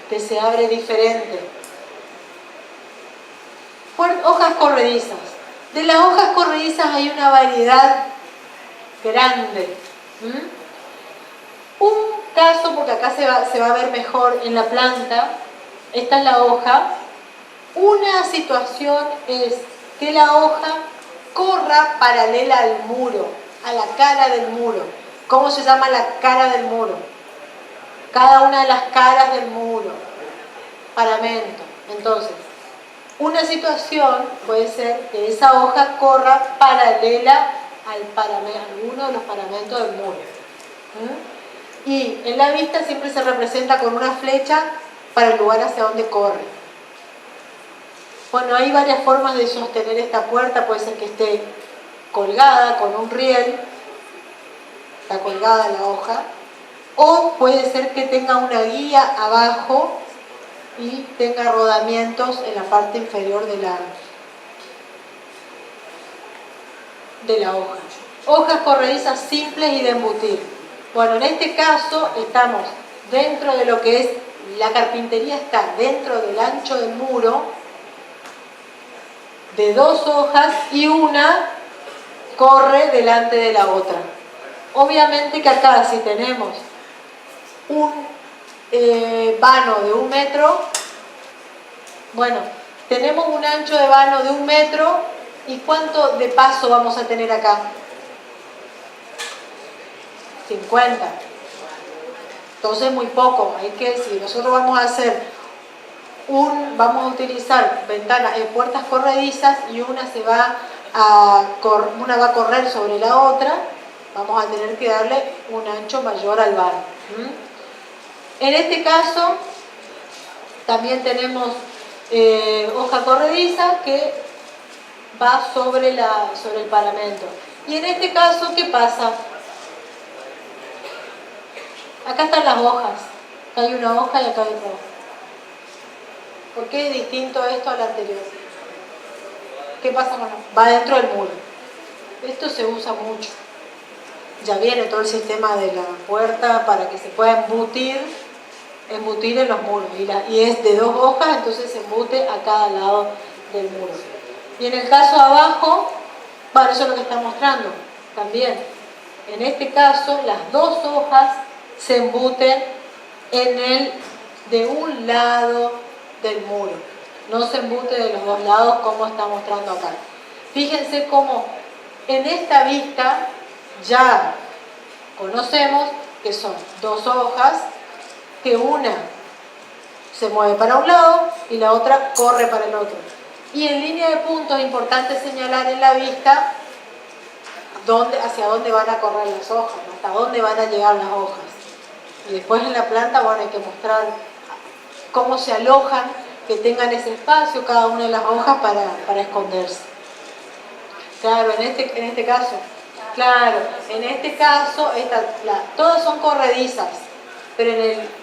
que se abre diferente. Hojas corredizas. De las hojas corredizas hay una variedad grande. Un caso, porque acá se va a ver mejor en la planta, esta es la hoja. Una situación es que la hoja corra paralela al muro, a la cara del muro. ¿Cómo se llama la cara del muro? Cada una de las caras del muro. Paramento. Entonces, una situación puede ser que esa hoja corra paralela al paramento, a alguno de los paramentos del muro. Y en la vista siempre se representa con una flecha para el lugar hacia donde corre. Bueno, hay varias formas de sostener esta puerta. Puede ser que esté colgada con un riel, está colgada la hoja, o puede ser que tenga una guía abajo y tenga rodamientos en la parte inferior de la hoja. Hojas corredizas simples y de embutir. Bueno, en este caso estamos dentro de lo que es la carpintería, está dentro del ancho del muro, de 2 hojas y una corre delante de la otra. Obviamente que acá si tenemos un vano de 1 metro, bueno, tenemos un ancho de vano de 1 metro, ¿y cuánto de paso vamos a tener acá? 50. Entonces muy poco. Hay que, si nosotros vamos a hacer vamos a utilizar ventanas, puertas corredizas, y una va a correr sobre la otra, vamos a tener que darle un ancho mayor al vano. En este caso también tenemos hoja corrediza que va sobre el paramento. Y en este caso, ¿qué pasa? Acá están las hojas. Acá hay una hoja y acá hay otra hoja. ¿Por qué es distinto esto al anterior? ¿Qué pasa con esto? Va dentro del muro. Esto se usa mucho. Ya viene todo el sistema de la puerta para que se pueda embutir en los muros. Y es de 2 hojas, entonces se embute a cada lado del muro. Y en el caso abajo, bueno, eso es lo que está mostrando también. En este caso, las 2 hojas se embuten de un lado del muro. No se embute de los 2 lados como está mostrando acá. Fíjense cómo en esta vista ya conocemos que son 2 hojas, que una se mueve para un lado y la otra corre para el otro. Y en línea de puntos es importante señalar en la vista hacia dónde van a correr las hojas, hasta dónde van a llegar las hojas. Y después en la planta, bueno, hay que mostrar cómo se alojan, que tengan ese espacio cada una de las hojas para esconderse. Claro, en este caso, todas son corredizas, pero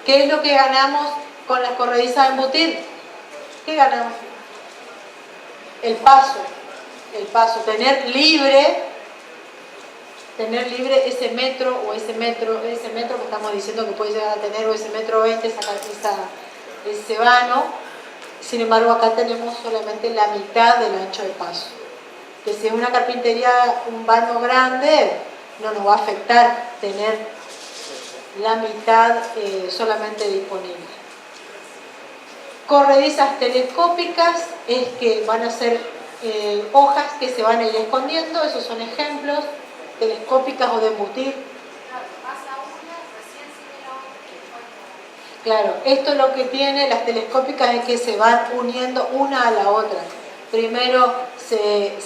¿qué es lo que ganamos con las corredizas de embutir? ¿Qué ganamos? El paso, tener libre ese metro que estamos diciendo que puede llegar a tener, o ese 1,20 m, sacar ese vano. Sin embargo, acá tenemos solamente la mitad del ancho de paso. Que si es una carpintería, un vano grande, no nos va a afectar tener la mitad solamente disponible. Corredizas telescópicas es que van a ser hojas que se van a ir escondiendo. Esos son ejemplos. Telescópicas o de embutir. Pasa una, recién sigue la otra. Claro, esto lo que tiene las telescópicas es que se van uniendo una a la otra. Primero se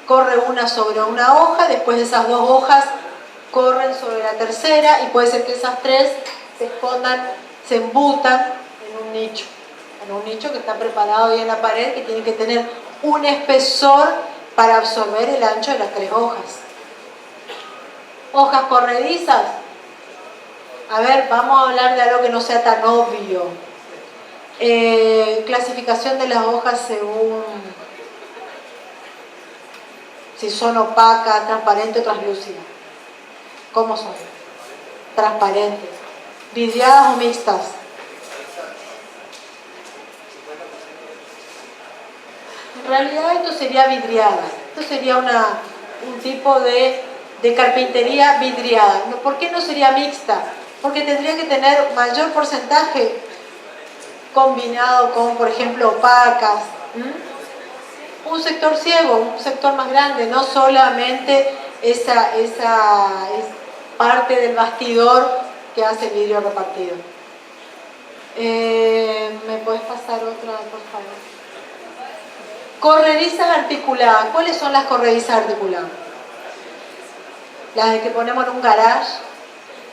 corre una sobre una hoja, después esas 2 hojas corren sobre la tercera, y puede ser que esas 3 se embutan en un nicho que está preparado ahí en la pared, que tiene que tener un espesor para absorber el ancho de las 3 hojas. Hojas corredizas. A ver, vamos a hablar de algo que no sea tan obvio. Clasificación de las hojas según si son opacas, transparentes o translúcidas. ¿Cómo son? Transparentes. ¿Vidriadas o mixtas? En realidad esto sería vidriada. Esto sería un tipo de carpintería vidriada. ¿Por qué no sería mixta? Porque tendría que tener mayor porcentaje combinado con, por ejemplo, opacas. Un sector ciego, un sector más grande, no solamente esa parte del bastidor que hace el vidrio repartido. ¿Me podés pasar otra, por favor? Corredizas articuladas. ¿Cuáles son las corredizas articuladas? Las de que ponemos en un garage.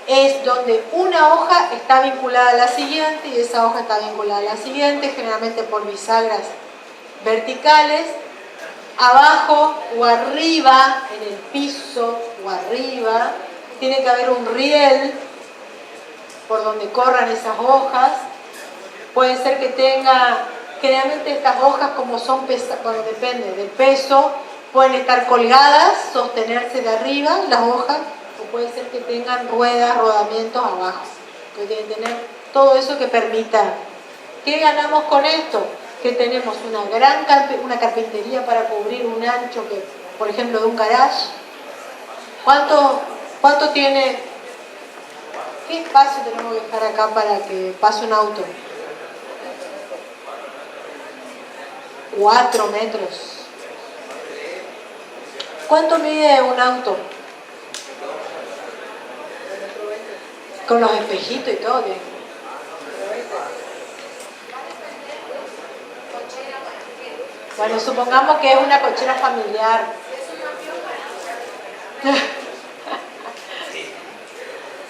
Es donde una hoja está vinculada a la siguiente y esa hoja está vinculada a la siguiente, generalmente por bisagras verticales. Abajo o arriba, en el piso o arriba, tiene que haber un riel por donde corran esas hojas. Puede ser que tenga, generalmente estas hojas como son pesadas, bueno, depende del peso, pueden estar colgadas, sostenerse de arriba las hojas, o puede ser que tengan ruedas, rodamientos abajo. Entonces tienen que tener todo eso que permita. ¿Qué ganamos con esto? Que tenemos una carpintería para cubrir un ancho que, por ejemplo, de un garage. ¿Cuánto tiene? ¿Qué espacio tenemos que dejar acá para que pase un auto? 4 metros. ¿Cuánto mide un auto? Con los espejitos y todo, bien. Bueno, supongamos que es una cochera familiar.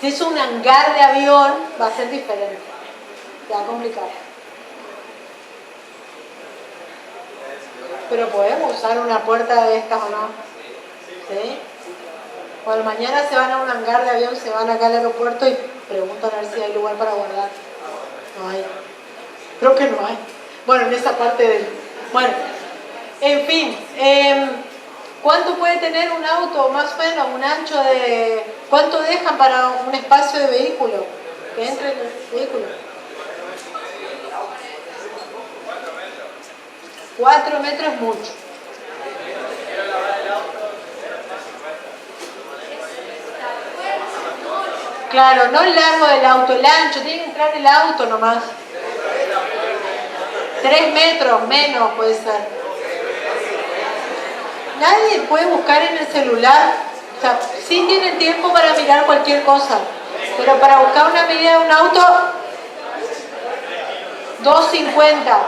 Si es un hangar de avión, va a ser diferente. Se va a complicar. Pero podemos usar una puerta de estas o no. ¿Sí? Bueno, mañana se van a un hangar de avión, se van acá al aeropuerto y preguntan a ver si hay lugar para guardar. No hay. Creo que no hay. Bueno, en esa parte del... Bueno, en fin, ¿cuánto puede tener un auto? Más o menos, un ancho de... ¿Cuánto dejan para un espacio de vehículo? Que entre en el vehículo. 4 metros es mucho. Claro, no el largo del auto, el ancho, tiene que entrar el auto nomás. 3 metros menos puede ser. Nadie puede buscar en el celular. O sea, sí tienen tiempo para mirar cualquier cosa, pero para buscar una medida de un auto, 250.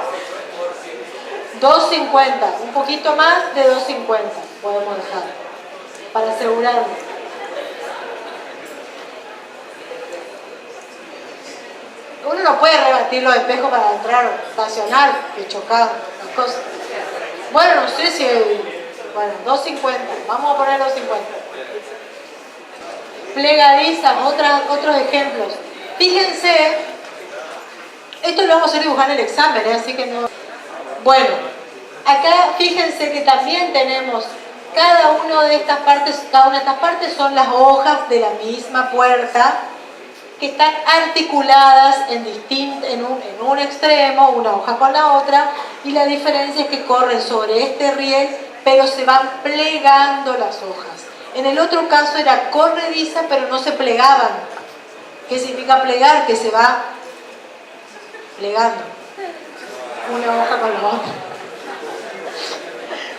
250, un poquito más de 250 podemos dejar, para asegurarnos. Uno no puede rebatir los espejos para entrar, estacionar, que chocar, las cosas. Bueno, no sé si... Bueno, 250, vamos a poner 250. Plegadizas, otros ejemplos. Fíjense, esto lo vamos a hacer dibujar en el examen, así que no... Bueno, acá fíjense que también tenemos cada una de estas partes son las hojas de la misma puerta que están articuladas en un extremo, una hoja con la otra, y la diferencia es que corren sobre este riel, pero se van plegando las hojas. En el otro caso era corrediza, pero no se plegaban. ¿Qué significa plegar? Que se va plegando una hoja con la otra.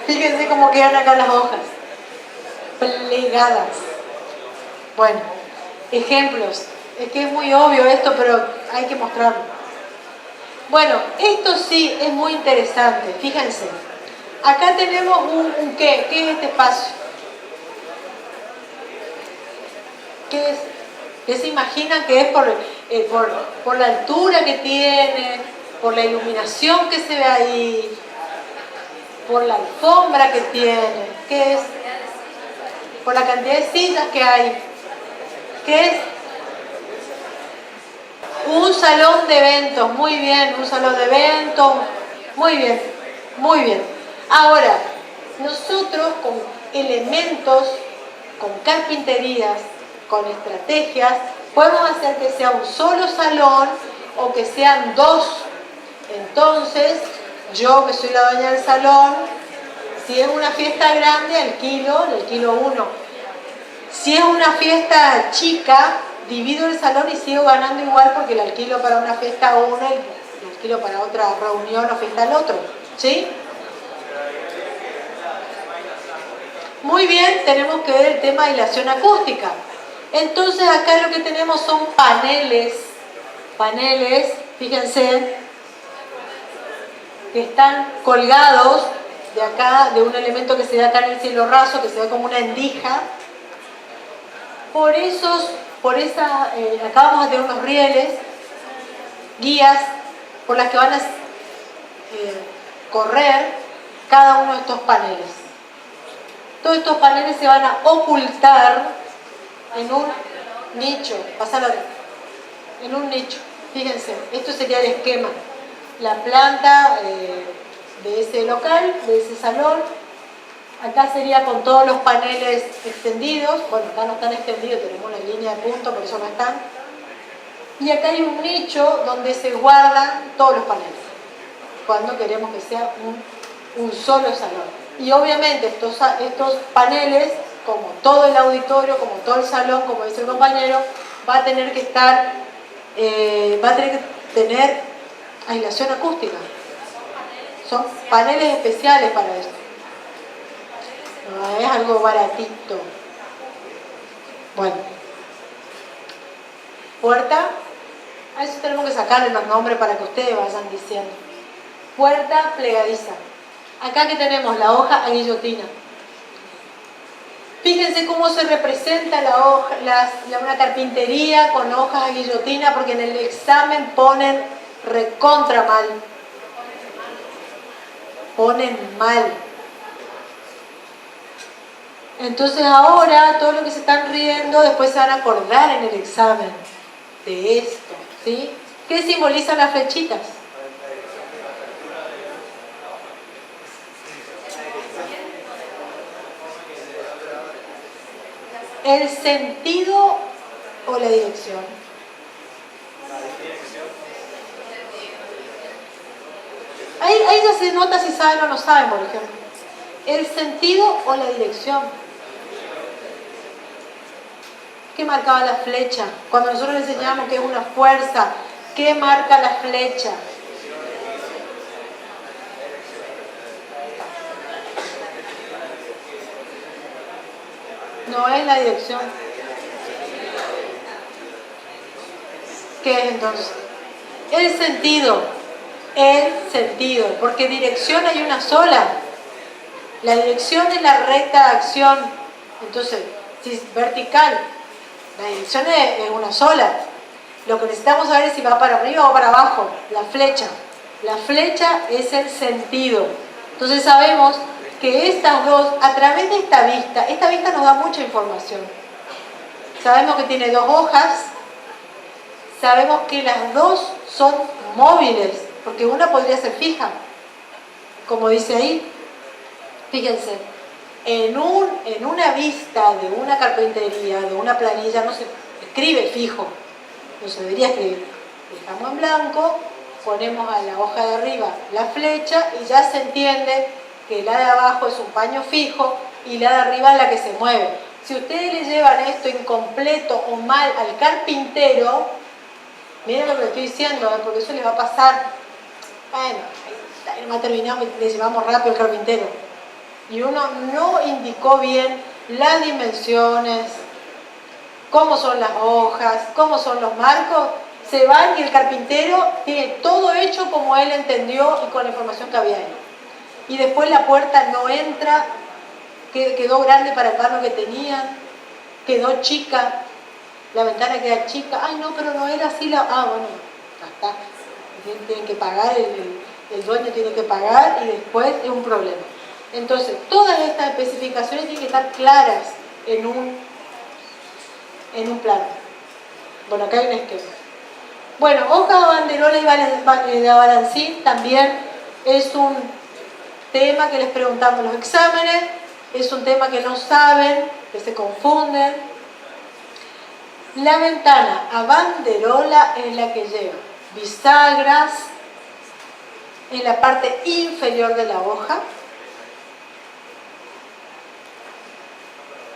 Fíjense cómo quedan acá las hojas, plegadas. Bueno, ejemplos. Es que es muy obvio esto, pero hay que mostrarlo. Bueno, esto sí es muy interesante. Fíjense, acá tenemos un ¿qué? ¿Qué es este espacio? ¿Qué es? ¿Qué se imaginan que es por la altura que tiene, por la iluminación que se ve ahí, por la alfombra que tiene? ¿Qué es? Por la cantidad de sillas que hay. ¿Qué es? Un salón de eventos, muy bien, un salón de eventos, muy bien, muy bien. Ahora, nosotros con elementos, con carpinterías, con estrategias, podemos hacer que sea un solo salón o que sean dos. Entonces, yo que soy la dueña del salón, si es una fiesta grande, alquilo uno. Si es una fiesta chica, divido el salón y sigo ganando igual porque el alquilo para una fiesta uno y el alquilo para otra reunión o fiesta al otro. ¿Sí? Muy bien, tenemos que ver el tema de aislación acústica. Entonces acá lo que tenemos son paneles, fíjense, que están colgados de acá, de un elemento que se ve acá en el cielo raso, que se ve como una endija. Acá vamos a tener unos rieles, guías, por las que van a correr cada uno de estos paneles. Todos estos paneles se van a ocultar en un nicho, en un nicho. Fíjense, esto sería el esquema. La planta de ese local, de ese salón. Acá sería con todos los paneles extendidos. Bueno, acá no están extendidos, tenemos una línea de punto, por eso no están. Y acá hay un nicho donde se guardan todos los paneles, cuando queremos que sea un solo salón. Y obviamente estos paneles, como todo el auditorio, como todo el salón, como dice el compañero, va a tener que tener aislación acústica. Son paneles especiales para esto. No es algo baratito. Bueno. Puerta. A eso tenemos que sacarle los nombres para que ustedes vayan diciendo. Puerta plegadiza. Acá que tenemos la hoja a guillotina. Fíjense cómo se representa una carpintería con hojas a guillotina, porque en el examen ponen recontra mal. Ponen mal. Entonces ahora, todo lo que se están riendo, después se van a acordar en el examen de esto, ¿sí? ¿Qué simbolizan las flechitas? ¿El sentido o la dirección? Ahí ya se nota si saben o no saben, por ejemplo. ¿El sentido o la dirección? ¿Qué marcaba la flecha? Cuando nosotros le enseñamos que es una fuerza, ¿qué marca la flecha? No es la dirección. ¿Qué es entonces? El sentido, porque dirección hay una sola. La dirección es la recta de acción. Entonces, si es vertical, la dirección es una sola. Lo que necesitamos saber es si va para arriba o para abajo, la flecha. La flecha es el sentido. Entonces sabemos que estas dos, a través de esta vista nos da mucha información. Sabemos que tiene dos hojas, sabemos que las dos son móviles, porque una podría ser fija, como dice ahí. Fíjense, en una vista de una carpintería, de una planilla, no se escribe fijo, no se debería escribir. Dejamos en blanco, ponemos a la hoja de arriba la flecha y ya se entiende que la de abajo es un paño fijo y la de arriba es la que se mueve. Si ustedes le llevan esto incompleto o mal al carpintero, miren lo que les estoy diciendo, porque eso les va a pasar. Bueno, ahí no ha terminado, le llevamos rápido al carpintero. Y uno no indicó bien las dimensiones, cómo son las hojas, cómo son los marcos, se van y el carpintero tiene todo hecho como él entendió y con la información que había ahí. Y después la puerta no entra, quedó grande para el barro que tenían, quedó chica, la ventana queda chica, ay no, pero no era así bueno, ya está, tienen que pagar, el dueño tiene que pagar y después es un problema. Entonces, todas estas especificaciones tienen que estar claras en un plano. Bueno, acá hay un esquema. Bueno, hoja de banderola y de balancín también es un tema que les preguntamos en los exámenes, es un tema que no saben, que se confunden. La ventana a banderola es la que lleva bisagras, en la parte inferior de la hoja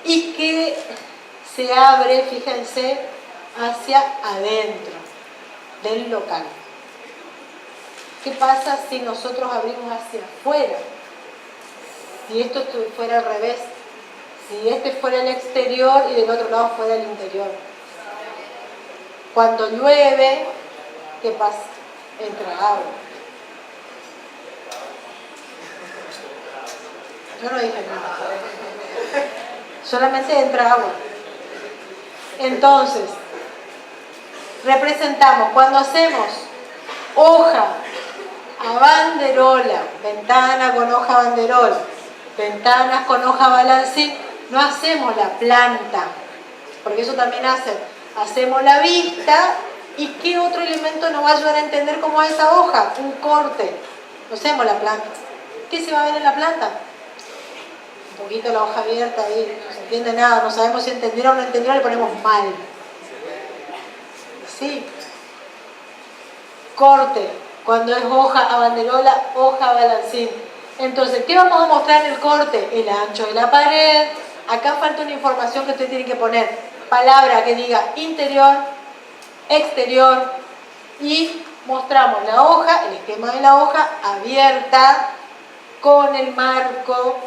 y que se abre, fíjense, hacia adentro del local. ¿Qué pasa si nosotros abrimos hacia afuera? Si esto fuera al revés, si este fuera el exterior y del otro lado fuera el interior. Cuando llueve, ¿qué pasa? Entra agua. Yo no dije nada. Solamente entra agua. Entonces, representamos, cuando hacemos hoja a banderola, ventana con hoja banderola, ventanas con hoja balancín, no hacemos la planta, porque eso también hacemos la vista. ¿Y qué otro elemento nos va a ayudar a entender cómo es esa hoja? Un corte. No hacemos la planta. ¿Qué se va a ver en la planta? Un poquito la hoja abierta ahí, no se entiende nada, no sabemos si entendieron o no entendieron, le ponemos mal. Sí. Corte, cuando es hoja a banderola, hoja a balancín. Entonces, ¿qué vamos a mostrar en el corte? El ancho de la pared. Acá falta una información que usted tiene que poner. Palabra que diga interior, exterior, y mostramos la hoja, el esquema de la hoja abierta con el marco,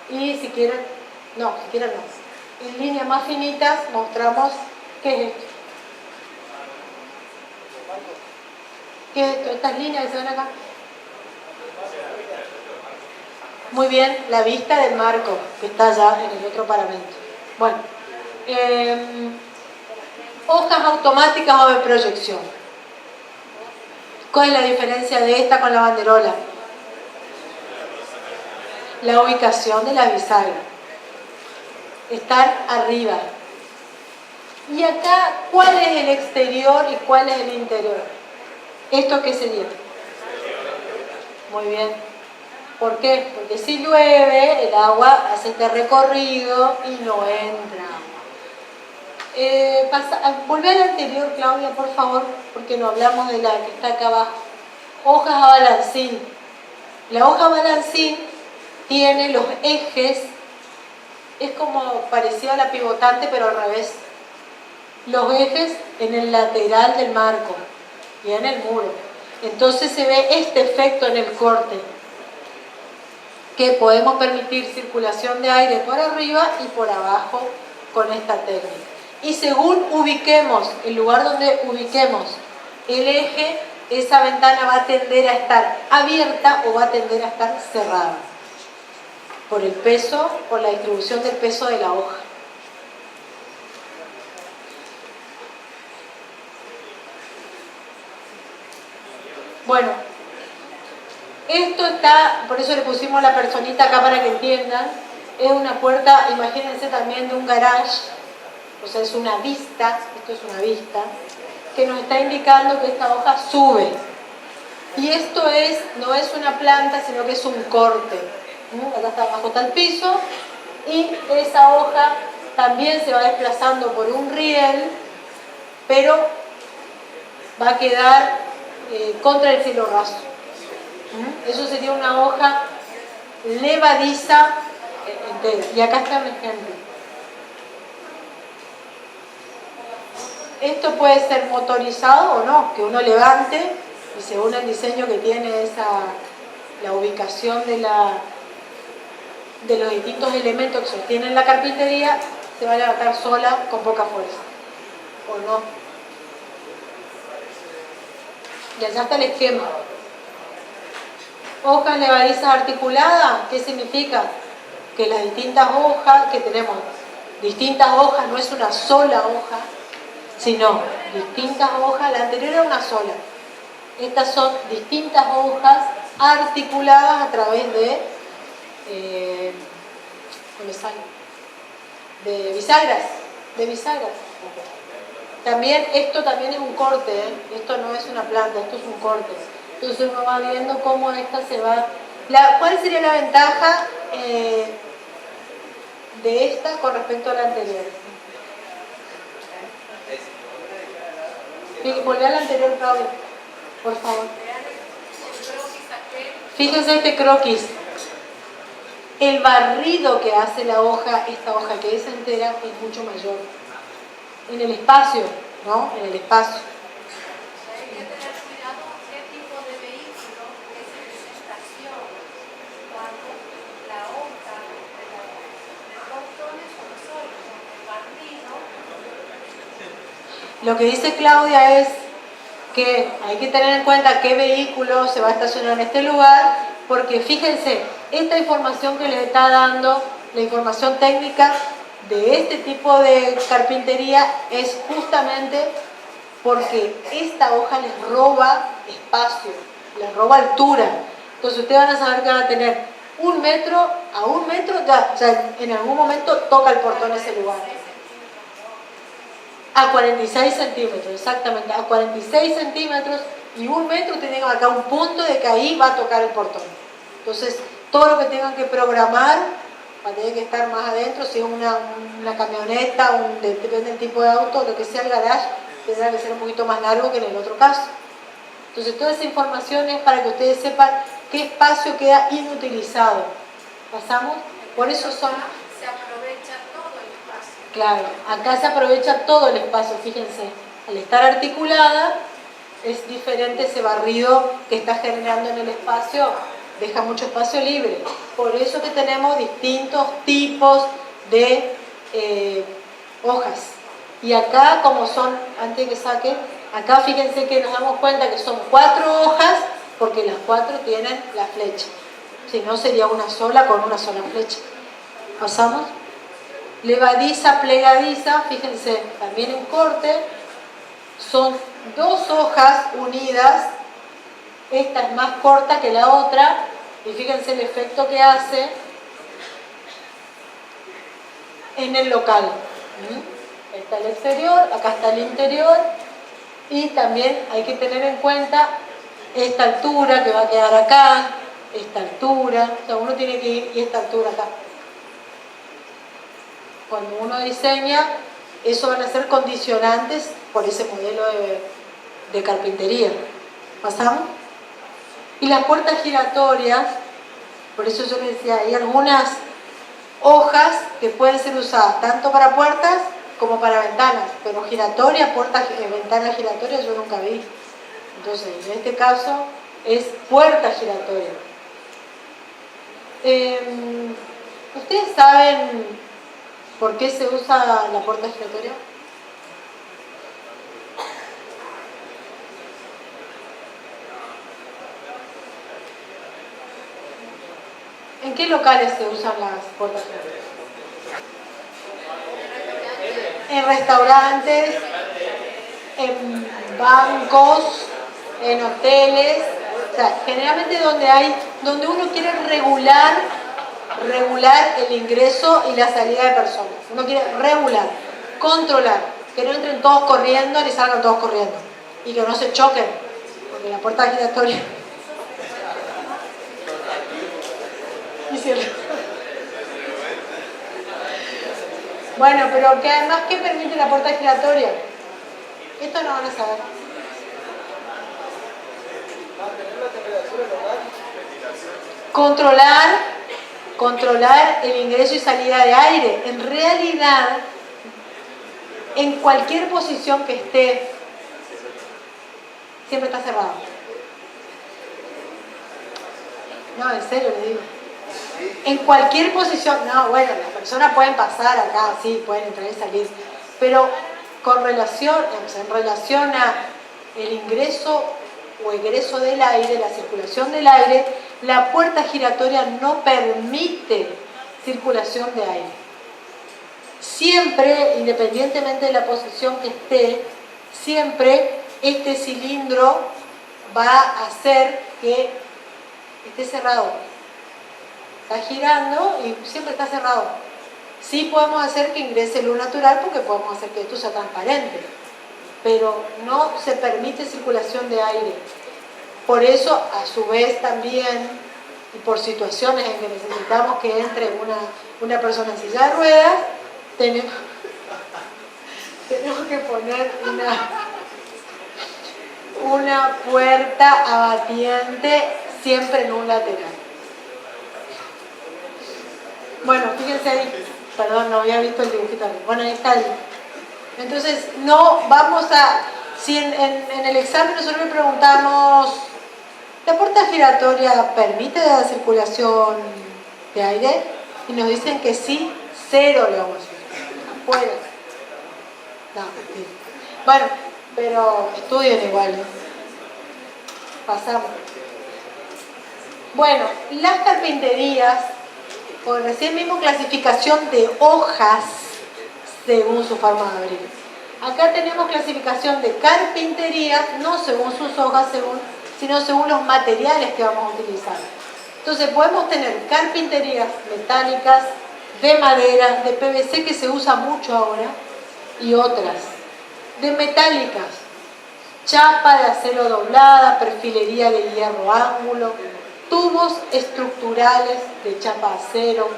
y si quieren no, en líneas más finitas mostramos qué es esto. ¿Qué es esto? Estas líneas que se ven acá. Muy bien, la vista del marco que está allá en el otro paramento. Bueno, hojas automáticas o de proyección. ¿Cuál es la diferencia de esta con la banderola? La ubicación de la bisagra. Estar arriba. Y acá, ¿cuál es el exterior y cuál es el interior? ¿Esto qué sería? Muy bien. ¿Por qué? Porque si llueve, el agua hace este recorrido y no entra. Volvé al anterior, Claudia, por favor, porque no hablamos de la que está acá abajo. Hojas a balancín. La hoja a balancín tiene los ejes, es como parecido a la pivotante, pero al revés. Los ejes en el lateral del marco y en el muro. Entonces se ve este efecto en el corte, que podemos permitir circulación de aire por arriba y por abajo con esta técnica. Y según ubiquemos, el lugar donde ubiquemos el eje, esa ventana va a tender a estar abierta o va a tender a estar cerrada. Por el peso, por la distribución del peso de la hoja. Bueno, esto está, por eso le pusimos la personita acá para que entiendan, es una puerta, imagínense también de un garage, o sea, es una vista, esto es una vista, que nos está indicando que esta hoja sube. Y esto no es una planta, sino que es un corte. Acá está abajo, está el piso, y esa hoja también se va desplazando por un riel, pero va a quedar contra el cielo raso. Eso sería una hoja levadiza entera. Y acá está un ejemplo. Esto puede ser motorizado o no, que uno levante y según el diseño que tiene la ubicación de los distintos elementos que sostienen la carpintería, se va a levantar sola con poca fuerza. ¿O no? Y allá está el esquema. Hojas levadizas articuladas, ¿qué significa? Que las distintas hojas que tenemos, distintas hojas, no es una sola hoja, sino distintas hojas. La anterior era una sola. Estas son distintas hojas articuladas a través de bisagras. También, esto también es un corte, esto no es una planta, esto es un corte. Entonces uno va viendo cómo esta se va. ¿Cuál sería la ventaja de esta con respecto a la anterior? Volver a la anterior, Claudia. Por favor. Vean el croquis aquel. Fíjense este croquis. El barrido que hace la hoja, esta hoja que es entera, es mucho mayor. En el espacio, ¿no? En el espacio. Hay que tener cuidado qué tipo de vehículo es en presentación cuando la hoja de dos tonos son solos, el barnido. Lo que dice Claudia es que hay que tener en cuenta qué vehículo se va a estacionar en este lugar, porque fíjense, esta información que les está dando, la información técnica de este tipo de carpintería es justamente porque esta hoja les roba espacio, les roba altura. Entonces ustedes van a saber que van a tener 1 metro a 1 metro, ya en algún momento toca el portón ese lugar. A 46 centímetros, exactamente, a 46 centímetros y 1 metro tienen acá un punto de que ahí va a tocar el portón. Entonces, todo lo que tengan que programar va a tener que estar más adentro, si es una camioneta, depende del tipo de auto, lo que sea el garage, tendrá que ser un poquito más largo que en el otro caso. Entonces, toda esa información es para que ustedes sepan qué espacio queda inutilizado. ¿Pasamos? Por eso son... Se aprovecha todo el espacio. Claro, acá se aprovecha todo el espacio, fíjense. Al estar articulada, es diferente ese barrido que está generando en el espacio, deja mucho espacio libre. Por eso que tenemos distintos tipos de hojas. Y acá, como son, antes de que saque, acá fíjense que nos damos cuenta que son 4 hojas, porque las 4 tienen la flecha. Si no, sería una sola con una sola flecha. ¿Pasamos? Levadiza, plegadiza, fíjense, también en corte, son 2 hojas unidas, esta es más corta que la otra, y fíjense el efecto que hace en el local. Está el exterior, acá está el interior, y también hay que tener en cuenta esta altura que va a quedar acá, esta altura, o sea, uno tiene que ir, y esta altura acá. Cuando uno diseña, eso van a ser condicionantes por ese modelo de carpintería. ¿Pasamos? Y las puertas giratorias, por eso yo les decía, hay algunas hojas que pueden ser usadas tanto para puertas como para ventanas, pero giratoria, ventana giratoria yo nunca vi. Entonces, en este caso es puerta giratoria. ¿Ustedes saben por qué se usa la puerta giratoria? ¿En qué locales se usan las puertas giratorias? En restaurantes, en bancos, en hoteles, o sea, generalmente donde uno quiere regular el ingreso y la salida de personas. Uno quiere regular, controlar, que no entren todos corriendo ni salgan todos corriendo y que no se choquen, porque la puerta giratoria y cierra. Bueno, pero que además, ¿qué permite la puerta giratoria? Esto no van a saber. Controlar el ingreso y salida de aire. En realidad, en cualquier posición que esté, siempre está cerrado. No, en serio le digo. En cualquier posición, no, bueno, las personas pueden pasar acá, sí, pueden entrar y salir, pero en relación a el ingreso o egreso del aire, la circulación del aire, la puerta giratoria no permite circulación de aire. Siempre, independientemente de la posición que esté, siempre este cilindro va a hacer que esté cerrado. Está girando y siempre está cerrado. Sí podemos hacer que ingrese luz natural porque podemos hacer que esto sea transparente, pero no se permite circulación de aire. Por eso, a su vez también, y por situaciones en que necesitamos que entre una persona en silla de ruedas, tenemos que poner una puerta abatiente siempre en un lateral. Bueno, fíjense ahí. Perdón, no había visto el dibujito ahí. Bueno, ahí está ahí. Entonces, no vamos a... Si en el examen nosotros le preguntamos, ¿la puerta giratoria permite la circulación de aire? Y nos dicen que sí, 0 le vamos a decir. Afuera. No, sí. Bueno, pero estudien igual, ¿no? Pasamos. Bueno, las carpinterías, por recién mismo clasificación de hojas según su forma de abrir. Acá tenemos clasificación de carpinterías, no según sus hojas, sino según los materiales que vamos a utilizar. Entonces podemos tener carpinterías metálicas, de madera, de PVC, que se usa mucho ahora, y otras. De metálicas, chapa de acero doblada, perfilería de hierro ángulo, tubos estructurales de chapa acero,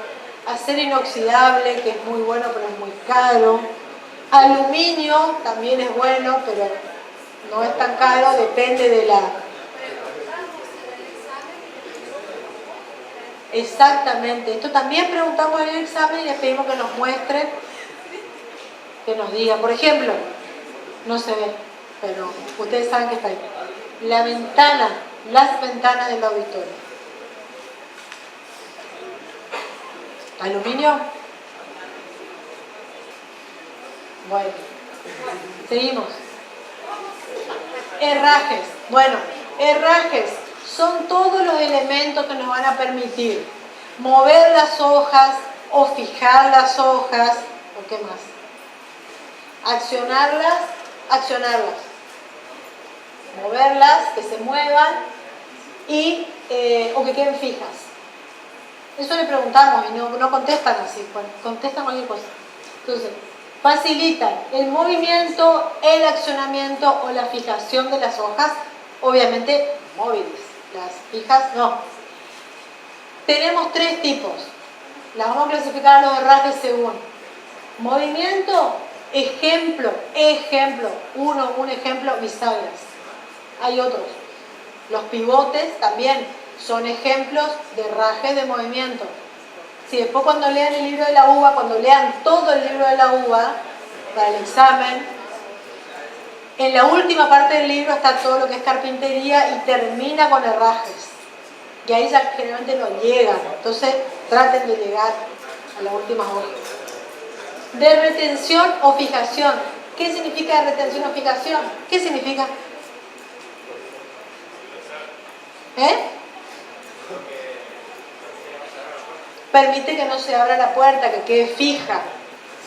acero inoxidable, que es muy bueno pero es muy caro, aluminio también es bueno pero no es tan caro, depende de la... Exactamente, esto también preguntamos en el examen y les pedimos que nos muestren, que nos digan, por ejemplo, no se ve, pero ustedes saben que está ahí, la ventana, las ventanas del auditorio. ¿Aluminio? Bueno, seguimos. Herrajes. Bueno, herrajes son todos los elementos que nos van a permitir mover las hojas o fijar las hojas, o qué más, accionarlas, moverlas, que se muevan y o que queden fijas. Eso le preguntamos y no contestan así, contestan cualquier cosa. Entonces, facilitan el movimiento, el accionamiento o la fijación de las hojas, obviamente móviles, las fijas no. Tenemos 3 tipos, las vamos a clasificar a los herrajes según movimiento, ejemplo, un ejemplo, bisagras. Hay otros, los pivotes también son ejemplos de herrajes de movimiento. Si después cuando lean el libro de la uva, cuando lean todo el libro de la uva para el examen, en la última parte del libro está todo lo que es carpintería y termina con herrajes. Y ahí ya generalmente no llegan, entonces traten de llegar a las últimas hojas. De retención o fijación. ¿Qué significa de retención o fijación? ¿Qué significa? Permite que no se abra la puerta, que quede fija.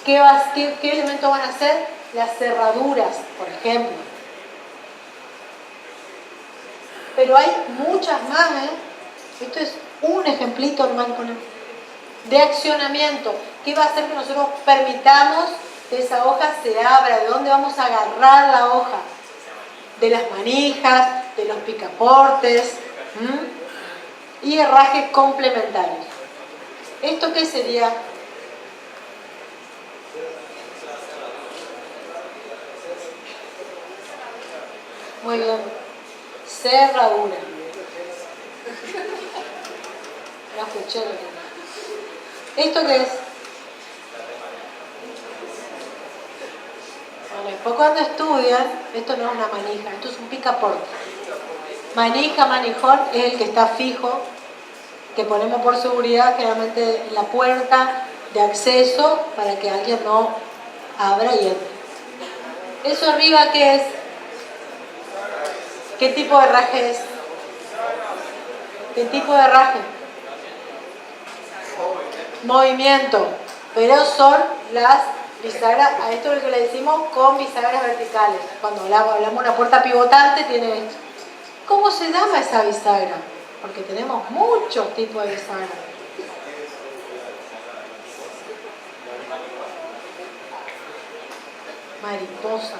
¿Qué elementos van a ser? Las cerraduras, por ejemplo. Pero hay muchas más, Esto es un ejemplito nomás de accionamiento. ¿Qué va a hacer que nosotros permitamos que esa hoja se abra? ¿De dónde vamos a agarrar la hoja? De las manijas, de los picaportes, y herrajes complementarios. ¿Esto qué sería? Muy bien. Cerradura. No escuché lo que... ¿Esto qué es? Bueno, después cuando estudian, esto no es una manija, esto es un picaporte. Manija, manijón es el que está fijo, que ponemos por seguridad generalmente en la puerta de acceso para que alguien no abra y entre. ¿Eso arriba qué es? ¿Qué tipo de herraje es? ¿Qué tipo de herraje? Movimiento, pero son las bisagras, a esto es lo que le decimos con bisagras verticales. Cuando hablamos de una puerta pivotante tiene esto. ¿Cómo se llama esa bisagra? Porque tenemos muchos tipos de bisagras. Mariposa.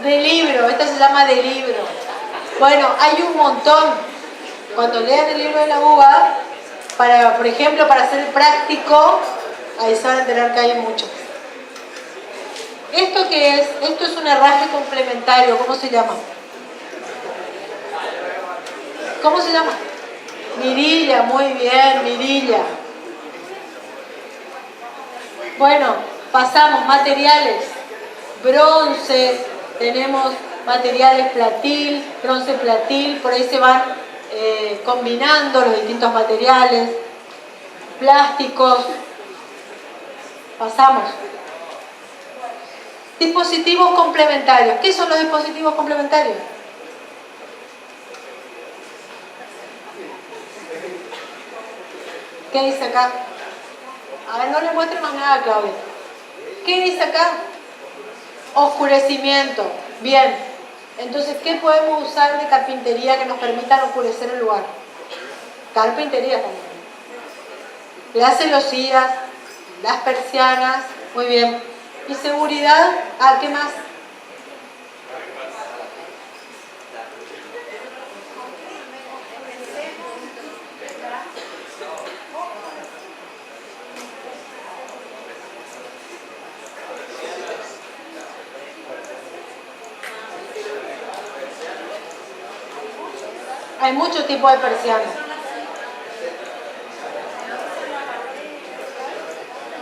De libro, esta se llama de libro. Bueno, hay un montón. Cuando lean el libro de la uva, por ejemplo, para hacer práctico, ahí se van a enterar que hay muchos. ¿Esto qué es? Esto es un herraje complementario. ¿Cómo se llama? ¿Cómo se llama? Mirilla, muy bien, mirilla. Bueno, pasamos materiales. Bronce, tenemos materiales platil, bronce platil, por ahí se van combinando los distintos materiales. Plásticos. Pasamos. Dispositivos complementarios. ¿Qué son los dispositivos complementarios? ¿Qué dice acá? A ver, no le muestre más nada a Claudia. ¿Qué dice acá? Oscurecimiento. Bien. Entonces, ¿qué podemos usar de carpintería que nos permitan oscurecer el lugar? Carpintería también. Las celosías, las persianas. Muy bien. ¿Y seguridad? ¿Qué más? Hay muchos tipos de persianas.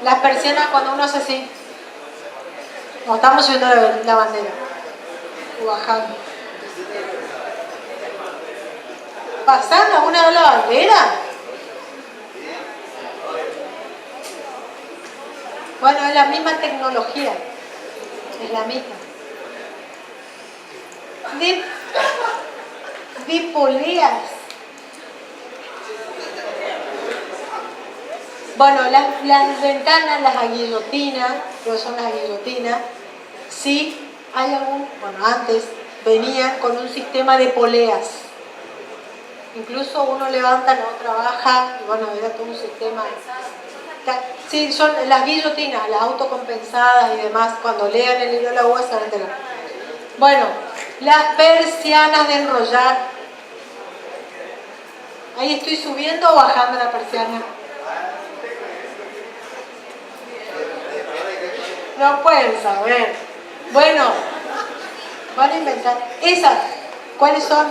Las persianas cuando uno hace así. No, estamos subiendo la bandera. O bajando. ¿Pasando a una de la bandera? Bueno, es la misma tecnología. Es la misma. Dipoleas. Bueno, las ventanas, las guillotinas, que son las guillotinas, sí hay antes venían con un sistema de poleas. Incluso uno levanta, la otra baja, y bueno, era todo un sistema. Sí, son las guillotinas, las autocompensadas y demás, cuando lean el libro de la UA se van a enterar. Bueno, las persianas de enrollar. Ahí estoy subiendo o bajando la persiana. No pueden saber. Bueno, van a inventar. Esas, ¿cuáles son?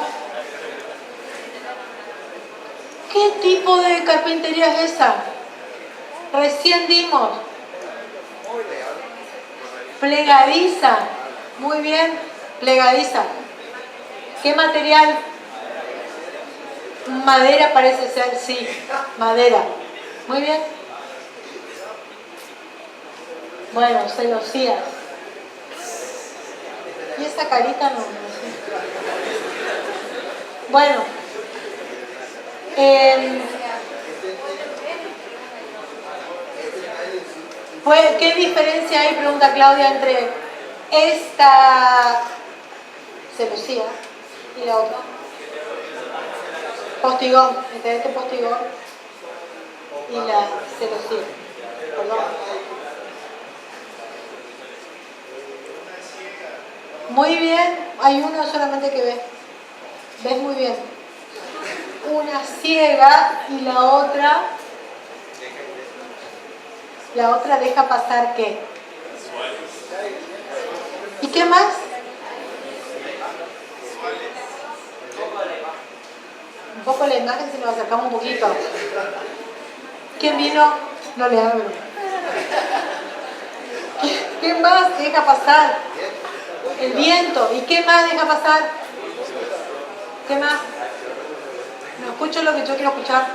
¿Qué tipo de carpintería es esa? Recién dimos. Plegadiza. Muy bien, plegadiza. ¿Qué material? Madera parece ser, sí. Madera. Muy bien. Bueno, celosías. Y esa carita no sé. Bueno. ¿Qué diferencia hay, pregunta Claudia, entre esta celosía y la otra? Postigón, entre este postigón y la celosía. Perdón. Muy bien, hay uno solamente que ve. ¿Ves muy bien? Una ciega y la otra deja pasar ¿qué? ¿Y qué más? Un poco la imagen, si nos acercamos un poquito. ¿Quién vino? No le hablo. ¿Qué más deja pasar? El viento. ¿Y qué más deja pasar? ¿Qué más? No escucho lo que yo quiero escuchar.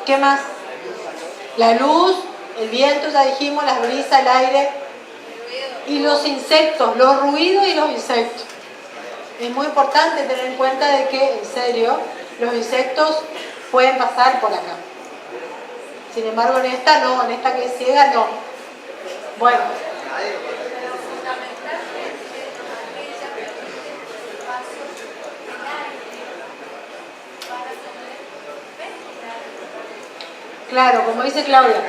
¿Qué más? La luz, el viento, ya dijimos, las brisas, el aire. Y los insectos, los ruidos y los insectos. Es muy importante tener en cuenta de que, en serio, los insectos pueden pasar por acá. Sin embargo, en esta no, en esta que es ciega no. Bueno. Claro, como dice Claudia,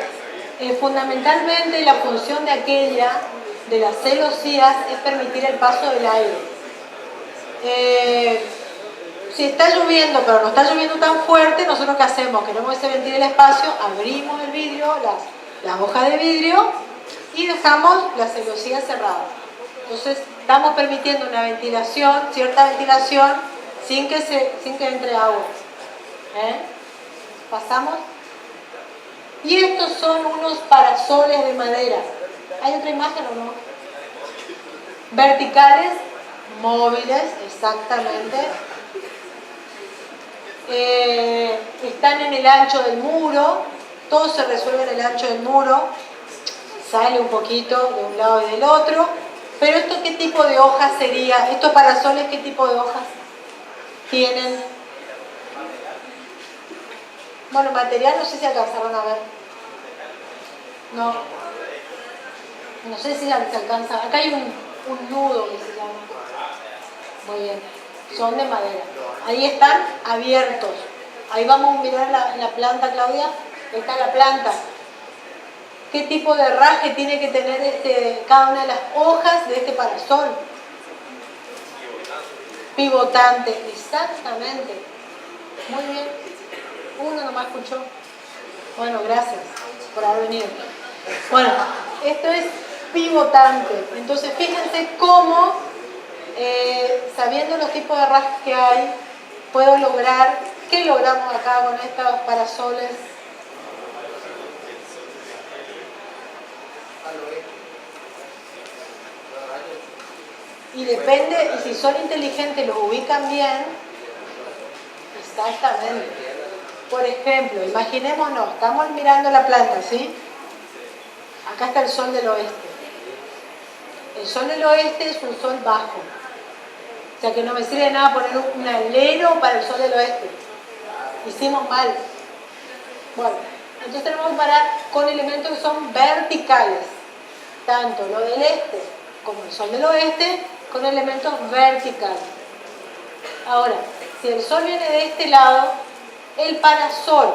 fundamentalmente la función de las celosías, es permitir el paso del aire. Si está lloviendo, pero no está lloviendo tan fuerte, nosotros ¿qué hacemos? Queremos que se ventile el espacio, abrimos el vidrio, las hojas de vidrio y dejamos la celosía cerrada. Entonces estamos permitiendo una ventilación, cierta ventilación, sin que entre agua. ¿Pasamos? Y estos son unos parasoles de madera. ¿Hay otra imagen o no? Verticales, móviles, exactamente. Están en el ancho del muro, todo se resuelve en el ancho del muro, sale un poquito de un lado y del otro, pero ¿esto qué tipo de hojas sería? ¿Estos parasoles qué tipo de hojas tienen? Bueno, material no sé si alcanzaron a ver. No sé si se alcanza. Acá hay un nudo que se llama. Muy bien. Son de madera. Ahí están abiertos. Ahí vamos a mirar la planta, Claudia. Ahí está la planta. ¿Qué tipo de herraje tiene que tener cada una de las hojas de este parasol? Pivotante. Exactamente. Muy bien. Uno nomás escuchó. Bueno, gracias por haber venido. Bueno, esto es pivotante. Entonces, fíjense cómo, sabiendo los tipos de herrajes que hay, puedo lograr, ¿qué logramos acá con estos parasoles? Y depende, y si son inteligentes, los ubican bien, exactamente. Por ejemplo, imaginémonos, estamos mirando la planta, ¿sí? Acá está el sol del oeste. El sol del oeste es un sol bajo. O sea que no me sirve de nada poner un alero para el sol del oeste. Hicimos mal. Bueno, entonces tenemos que parar con elementos que son verticales. Tanto lo del este como el sol del oeste, con elementos verticales. Ahora, si el sol viene de este lado, el parasol,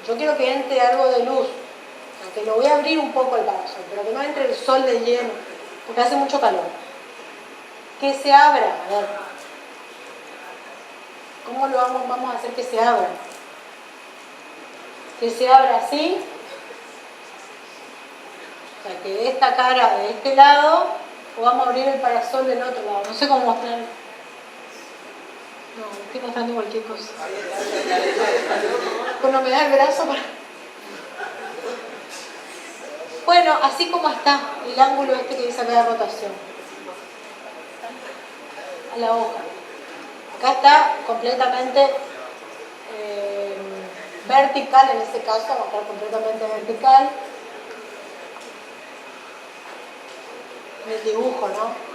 yo quiero que entre algo de luz, aunque lo voy a abrir un poco el parasol, pero que no entre el sol de lleno, porque hace mucho calor. Que se abra, a ver, ¿cómo lo vamos a hacer que se abra? Que se abra así, o sea, que de esta cara de este lado, o vamos a abrir el parasol del otro lado, no sé cómo mostrar. No, estoy mostrando cualquier cosa. Bueno, me da el brazo para... Bueno, así como está el ángulo este que dice acá de rotación. A la hoja. Acá está completamente vertical, en este caso, va a estar completamente vertical. El dibujo, ¿no?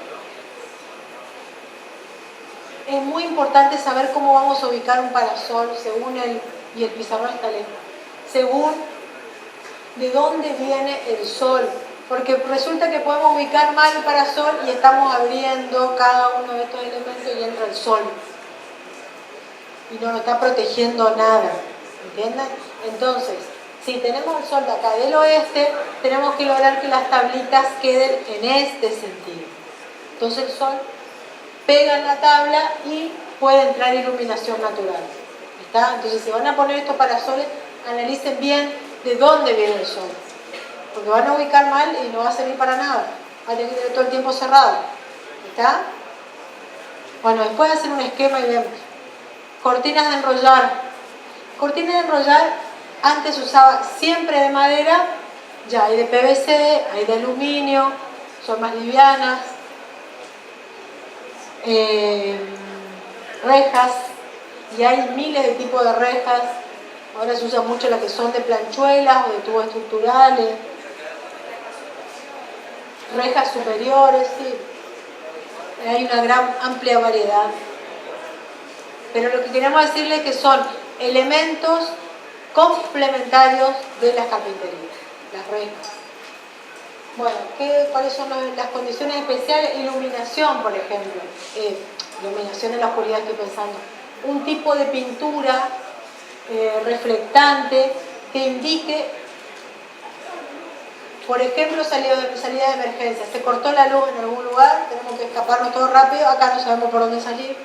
Es muy importante saber cómo vamos a ubicar un parasol según y el pizarrón está lejos, según de dónde viene el sol, porque resulta que podemos ubicar mal el parasol y estamos abriendo cada uno de estos elementos y entra el sol y no nos está protegiendo nada, ¿entienden? Entonces, si tenemos el sol de acá del oeste, tenemos que lograr que las tablitas queden en este sentido. Entonces el sol pega en la tabla y puede entrar iluminación natural. ¿Está? Entonces, si van a poner estos parasoles, analicen bien de dónde viene el sol. Porque van a ubicar mal y no va a servir para nada. Va a tener que tener todo el tiempo cerrado. ¿Está? Bueno, después hacer un esquema y vemos. Cortinas de enrollar. Cortinas de enrollar, antes se usaba siempre de madera, ya hay de PVC, hay de aluminio, son más livianas. Rejas, y hay miles de tipos de rejas. Ahora se usan mucho las que son de planchuelas o de tubos estructurales, rejas superiores, sí. Hay una gran amplia variedad, pero lo que queremos decirles es que son elementos complementarios de las carpinterías, las rejas. Bueno, ¿cuáles son las condiciones especiales? Iluminación, por ejemplo. Iluminación en la oscuridad, estoy pensando. Un tipo de pintura reflectante que indique, por ejemplo, salida de emergencia. Se cortó la luz en algún lugar, tenemos que escaparnos todo rápido, acá no sabemos por dónde salir.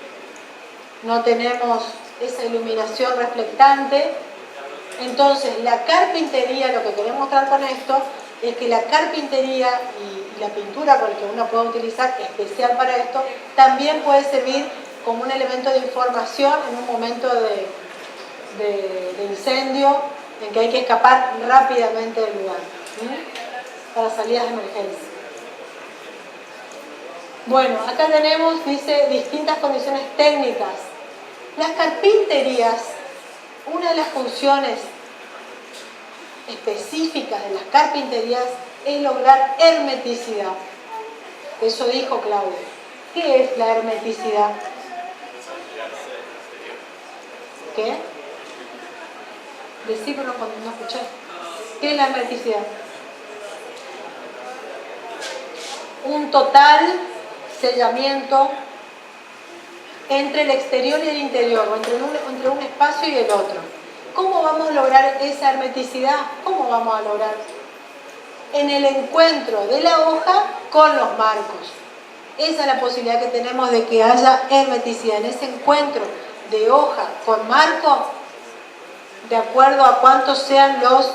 No tenemos esa iluminación reflectante. Entonces, la carpintería, lo que queremos mostrar con esto, es que la carpintería y la pintura con la que uno puede utilizar, especial para esto, también puede servir como un elemento de información en un momento de incendio en que hay que escapar rápidamente del lugar, para salidas de emergencia. Bueno, acá tenemos, dice, distintas condiciones técnicas. Las carpinterías, una de las funciones específicas de las carpinterías es lograr hermeticidad. Eso dijo Claudia. ¿Qué es la hermeticidad? ¿Qué? Decímelo cuando no escuché. ¿Qué es la hermeticidad? Un total sellamiento entre el exterior y el interior, o entre un espacio y el otro. ¿Cómo vamos a lograr esa hermeticidad? ¿Cómo vamos a lograr? En el encuentro de la hoja con los marcos. Esa es la posibilidad que tenemos de que haya hermeticidad. En ese encuentro de hoja con marco, de acuerdo a cuántos sean los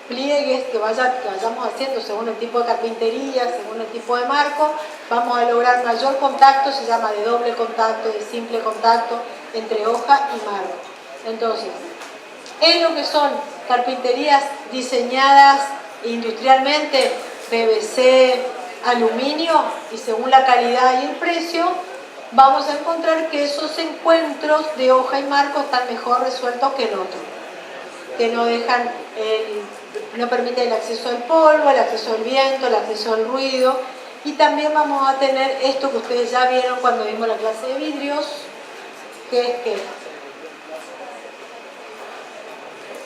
pliegues que vayamos haciendo según el tipo de carpintería, según el tipo de marco, vamos a lograr mayor contacto, se llama de doble contacto, de simple contacto, entre hoja y marco. Entonces, en lo que son carpinterías diseñadas industrialmente, PVC, aluminio, y según la calidad y el precio, vamos a encontrar que esos encuentros de hoja y marco están mejor resueltos que en otros, que no dejan no permiten el acceso al polvo, el acceso al viento, el acceso al ruido. Y también vamos a tener esto que ustedes ya vieron cuando vimos la clase de vidrios, que es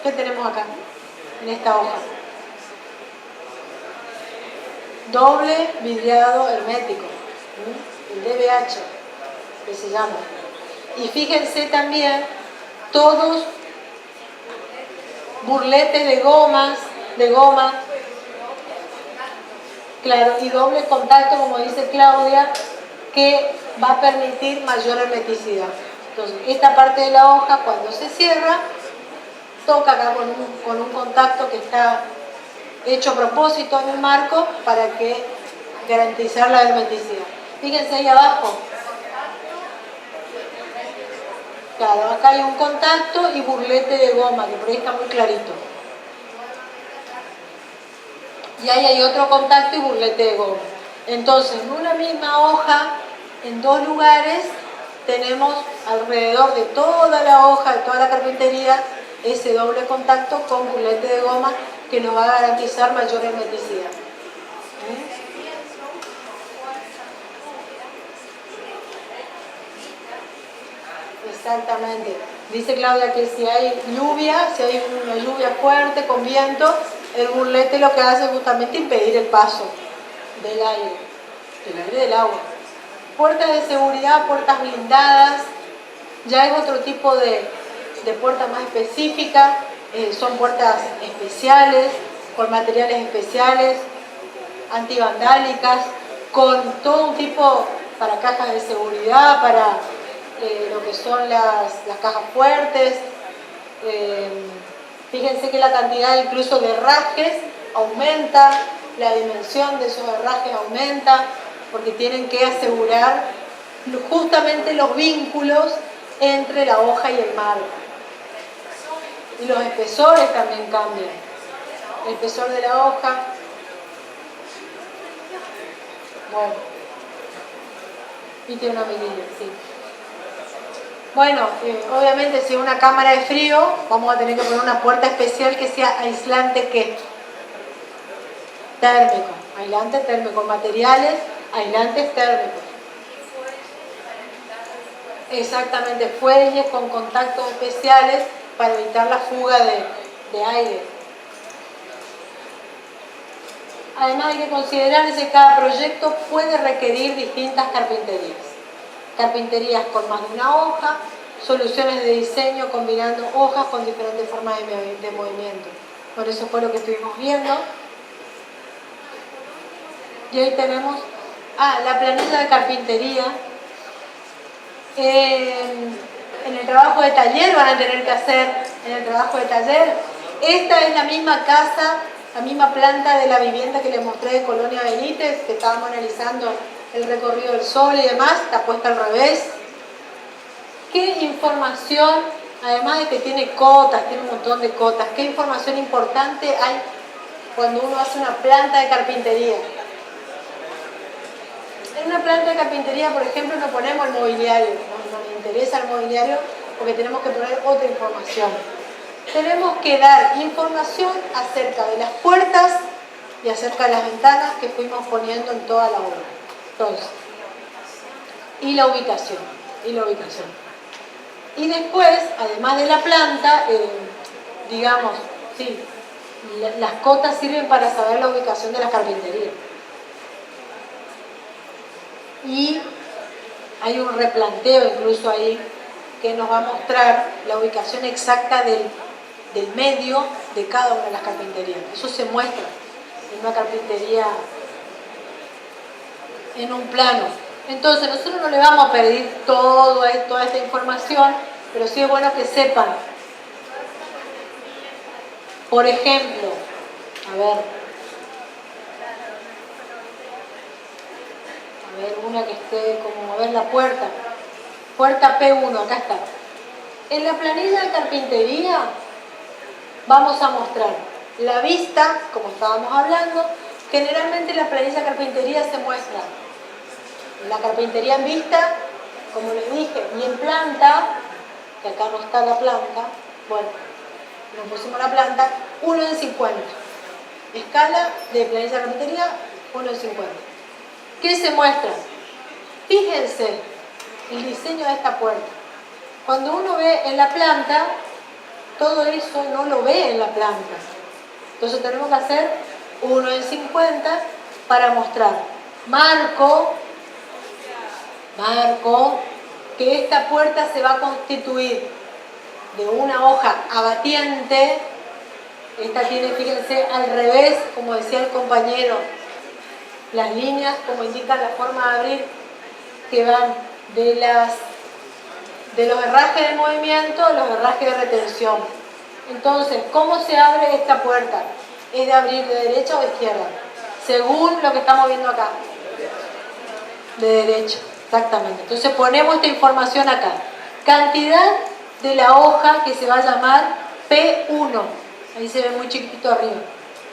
¿qué tenemos acá en esta hoja? Doble vidriado hermético, el DBH, que se llama. Y fíjense también todos burletes de goma, claro, y doble contacto, como dice Claudia, que va a permitir mayor hermeticidad. Entonces, esta parte de la hoja, cuando se cierra, toca acá con un contacto que está hecho a propósito en el marco para que garantizar la hermeticidad. Fíjense ahí abajo. Claro, acá hay un contacto y burlete de goma, que por ahí está muy clarito. Y ahí hay otro contacto y burlete de goma. Entonces, en una misma hoja, en dos lugares, tenemos alrededor de toda la hoja, de toda la carpintería, ese doble contacto con burlete de goma que nos va a garantizar mayor hermeticidad. Exactamente. Dice Claudia que si hay lluvia, si hay una lluvia fuerte con viento, el burlete lo que hace es justamente impedir el paso del aire del agua. Puertas de seguridad, puertas blindadas, ya es otro tipo de puerta más específica, son puertas especiales, con materiales especiales, antivandálicas, con todo un tipo para cajas de seguridad, para lo que son las cajas fuertes. Fíjense que la cantidad incluso de herrajes aumenta, la dimensión de esos herrajes aumenta, porque tienen que asegurar justamente los vínculos entre la hoja y el marco. Y los espesores también cambian. El espesor de la hoja. Bueno. Y tiene una medida, sí. Bueno, obviamente si es una cámara de frío, vamos a tener que poner una puerta especial que sea aislante, ¿qué? Térmico. Aislante térmico. Materiales aislantes térmicos. Exactamente, fuelles con contactos especiales para evitar la fuga de aire. Además hay que considerar que cada proyecto puede requerir distintas carpinterías. Carpinterías con más de una hoja, soluciones de diseño combinando hojas con diferentes formas de movimiento. Por eso fue lo que estuvimos viendo. Y ahí tenemos la planilla de carpintería. En el trabajo de taller van a tener que hacer, en el trabajo de taller. Esta es la misma casa, la misma planta de la vivienda que les mostré de Colonia Benítez, que estábamos analizando el recorrido del sol y demás, está puesta al revés. ¿Qué información, además de que tiene cotas, tiene un montón de cotas, qué información importante hay cuando uno hace una planta de carpintería? En una planta de carpintería, por ejemplo, no ponemos el mobiliario, no nos interesa el mobiliario porque tenemos que poner otra información. Tenemos que dar información acerca de las puertas y acerca de las ventanas que fuimos poniendo en toda la obra. Entonces, y la ubicación. Y después, además de la planta, digamos, sí, las cotas sirven para saber la ubicación de las carpinterías. Y hay un replanteo incluso ahí que nos va a mostrar la ubicación exacta del medio de cada una de las carpinterías. Eso se muestra en una carpintería, en un plano. Entonces nosotros no le vamos a pedir toda esta información, pero sí es bueno que sepan. Por ejemplo, a ver una que esté como, a ver la puerta P1, acá está. En la planilla de carpintería vamos a mostrar la vista, como estábamos hablando. Generalmente la planilla de carpintería se muestra la carpintería en vista, como les dije, y en planta, que acá no está la planta, bueno, nos pusimos la planta, 1 en 50. Escala de planilla de carpintería, 1 en 50. ¿Qué se muestra? Fíjense el diseño de esta puerta. Cuando uno ve en la planta, todo eso no lo ve en la planta. Entonces tenemos que hacer 1 en 50 para mostrar marco, que esta puerta se va a constituir de una hoja abatiente. Esta tiene, fíjense, al revés, como decía el compañero, las líneas como indican la forma de abrir, que van de los herrajes de movimiento a los herrajes de retención. Entonces, ¿cómo se abre esta puerta? ¿Es de abrir de derecha o de izquierda? Según lo que estamos viendo acá. De derecha, exactamente. Entonces ponemos esta información acá. Cantidad de la hoja que se va a llamar P1. Ahí se ve muy chiquitito arriba.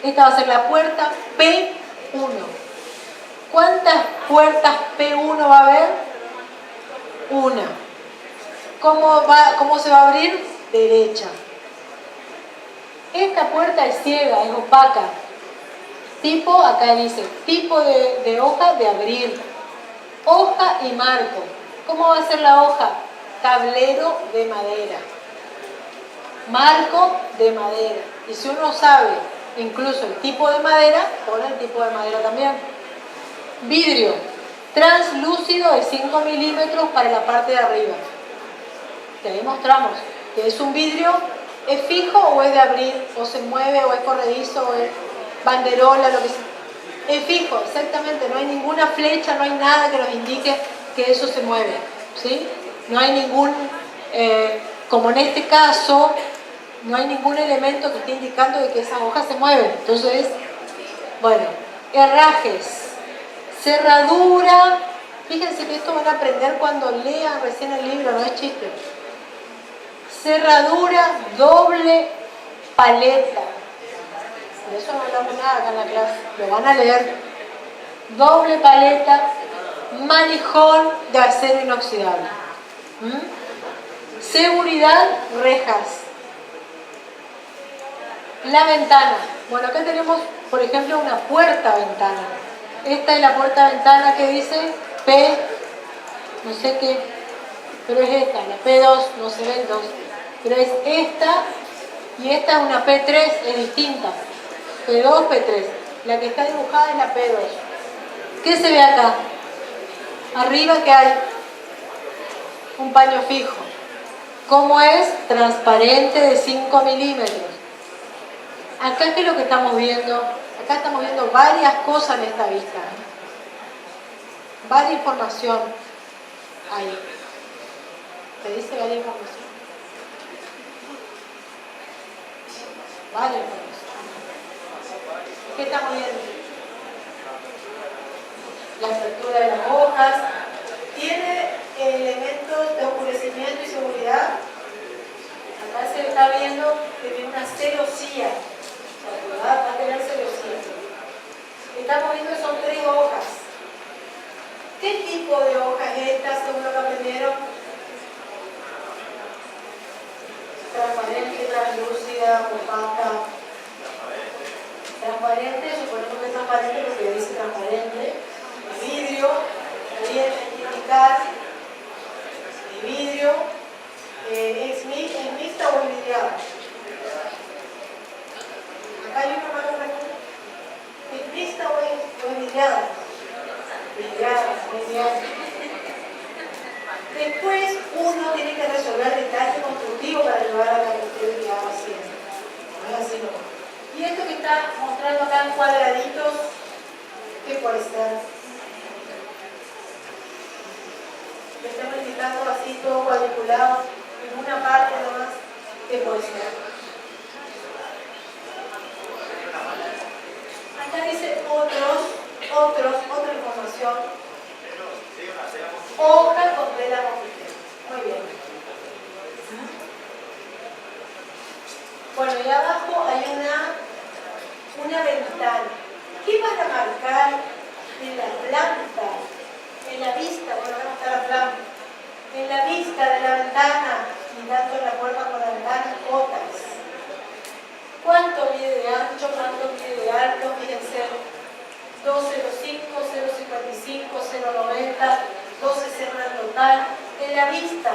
Esta va a ser la puerta P1. ¿Cuántas puertas P1 va a haber? Una. ¿Cómo se va a abrir? Derecha. Esta puerta es ciega, es opaca. Tipo, acá dice, tipo de hoja de abrir. Hoja y marco. ¿Cómo va a ser la hoja? Tablero de madera. Marco de madera. Y si uno sabe incluso el tipo de madera, pone el tipo de madera también. Vidrio. Translúcido de 5 milímetros para la parte de arriba. Te demostramos que es un vidrio, ¿es fijo o es de abrir? ¿O se mueve o es corredizo o es banderola, lo que sea? Es fijo, exactamente, no hay ninguna flecha, no hay nada que nos indique que eso se mueve, ¿sí? No hay ningún, como en este caso, no hay ningún elemento que esté indicando de que esa hoja se mueve. Entonces, bueno, herrajes, cerradura, fíjense que esto van a aprender cuando lean recién el libro, no es chiste. Cerradura, doble paleta. De eso no hablamos nada acá en la clase, lo van a leer. Doble paleta, manijón de acero inoxidable. Seguridad, rejas. La ventana. Bueno, acá tenemos, por ejemplo, una puerta-ventana. Esta es la puerta-ventana que dice P, no sé qué, pero es esta, la P2, no se ven dos, pero es esta, y esta es una P3, es distinta. P2, P3. La que está dibujada es la P2. ¿Qué se ve acá? Arriba que hay un paño fijo. ¿Cómo es? Transparente de 5 milímetros. Acá, ¿qué es lo que estamos viendo? Acá estamos viendo varias cosas en esta vista. Varia información hay. ¿Te dice la información? Vale, ¿qué estamos viendo? La estructura de las hojas. ¿Tiene elementos de oscurecimiento y seguridad? Acá se está viendo que tiene una celosía. Va a tener celosía. Estamos viendo que son 3 hojas. ¿Qué tipo de hoja es esta según lo que aprendieron? Transparente, translúcida, opaca. Transparente, suponemos que es transparente porque dice transparente. El vidrio, también indicar. El vidrio es mixta o vidriada. Acá hay una mano pregunta. ¿Es mixta o es vidriada? Vidriada, muy bien. Después uno tiene que resolver detalle constructivo para llevar a la cuestión que va haciendo. No es así, no. Y esto que está mostrando acá en cuadraditos, ¿qué puede ser? Le estamos indicando así todo cuadriculado en una parte nomás, ¿qué puede ser? Acá dice otra información. Hoja con tela mojitera. Muy bien. Bueno, y abajo hay una ventana. ¿Qué van a marcar en la planta? En la vista, bueno, acá no está la planta. En la vista de la ventana, y tanto en la puerta con la ventana, cotas. ¿Cuánto mide de ancho? ¿Cuánto mide de alto? Fíjense. 2,05, 0,55, 0,90, 12,0 en total. En la vista,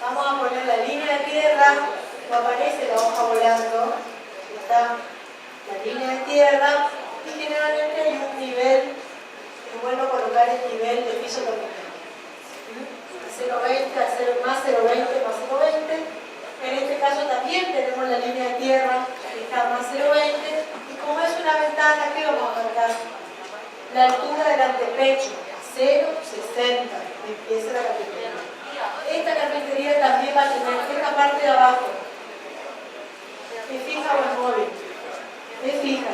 vamos a poner la línea de tierra, no aparece la hoja volando, está la línea de tierra y generalmente hay un nivel, es bueno colocar el nivel de piso también. 0,20, hacer más 0,20, más 0,20. En este caso también tenemos la línea de tierra que está más 0,20. Como es una ventana, ¿qué vamos a marcar? La altura del antepecho, 0,60, empieza la carpintería. Esta carpintería también va a tener esta parte de abajo. ¿Es fija o es móvil? Es fija.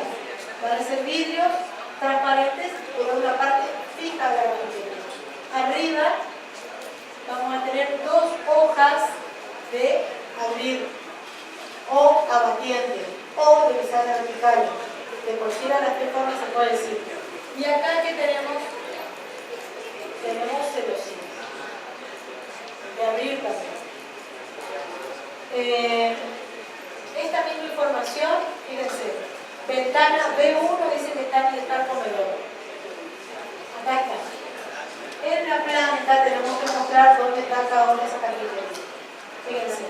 Van a ser vidrios transparentes, pero una parte fija de la carpintería. Arriba vamos a tener 2 hojas de abrir o abatiente o de pizarra vertical. De cualquiera de las 3 formas se puede decir. Y acá que tenemos celosía. De abrir también. Esta misma información, fíjense, ventana B1 dice que está en el tal comedor. Acá está. En la planta tenemos que mostrar dónde está cada una de esas carpinterías. Fíjense.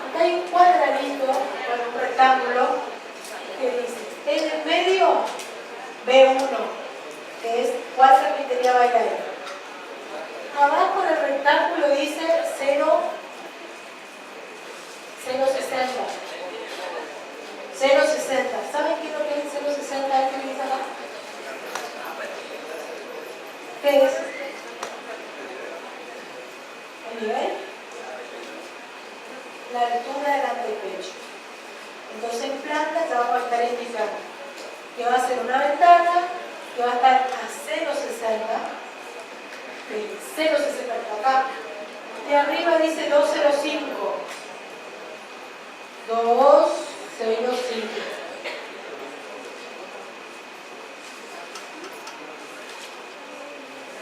Acá hay un cuadradito con un rectángulo que dice, en el medio B1, que es cuál carpintería va a ir ahí. Abajo del rectángulo dice 0,60. 0,60. ¿Saben qué es lo que es 0,60? ¿Este que dice acá? ¿Qué es? ¿El nivel? La altura del antepecho. Entonces en planta ya vamos a estar indicando que va a ser una ventana que va a estar a 0,60, 0,60 acá, y arriba dice 2,05, 2,05.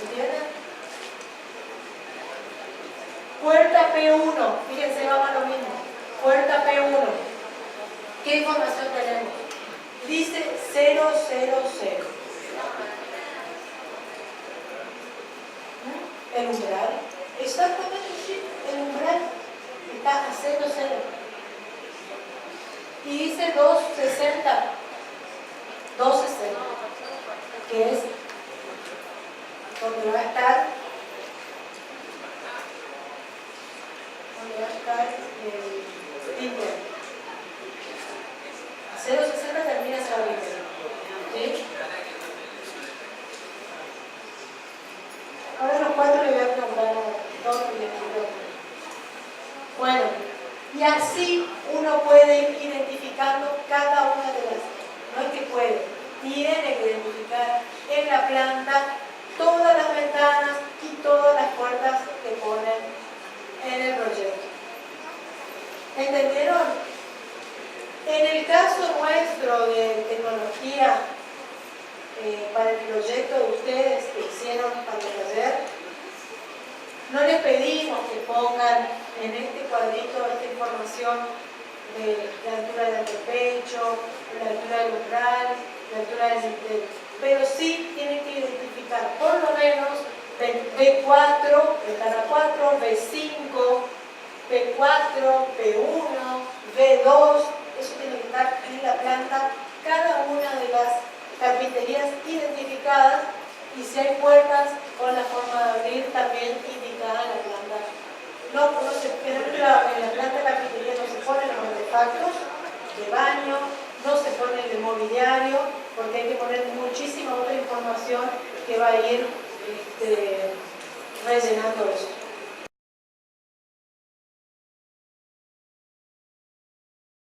¿Entienden? Puerta P1, fíjense, vamos a lo mismo. Puerta P1. ¿Qué información tenemos? Dice 0,00. El umbral. Exactamente, sí. El umbral está a 0,0. Y dice 2,60. 2,60. Que es donde va a estar. Donde va a estar el timbre. 0,60 termina esa línea. ¿Sí? Ahora los 4 le voy a preguntar a 2 y Y así uno puede ir identificando cada una de las, no es que puede, tiene que identificar en la planta todas las ventanas y todas las puertas que ponen en el proyecto. ¿Entendieron? En el caso nuestro de tecnología, para el proyecto de ustedes que hicieron para el taller, no les pedimos que pongan en este cuadrito esta información de la altura del antepecho, la altura del umbral, la altura del dintel, pero sí tienen que identificar por lo menos B4, ventana 4, B5, P4, P1, B2, eso tiene que estar en la planta, cada una de las carpinterías identificadas, y si hay puertas con la forma de abrir también indicada en la planta. En la planta de carpintería no se ponen los artefactos de baño, no se pone el mobiliario, porque hay que poner muchísima otra información que va a ir rellenando eso.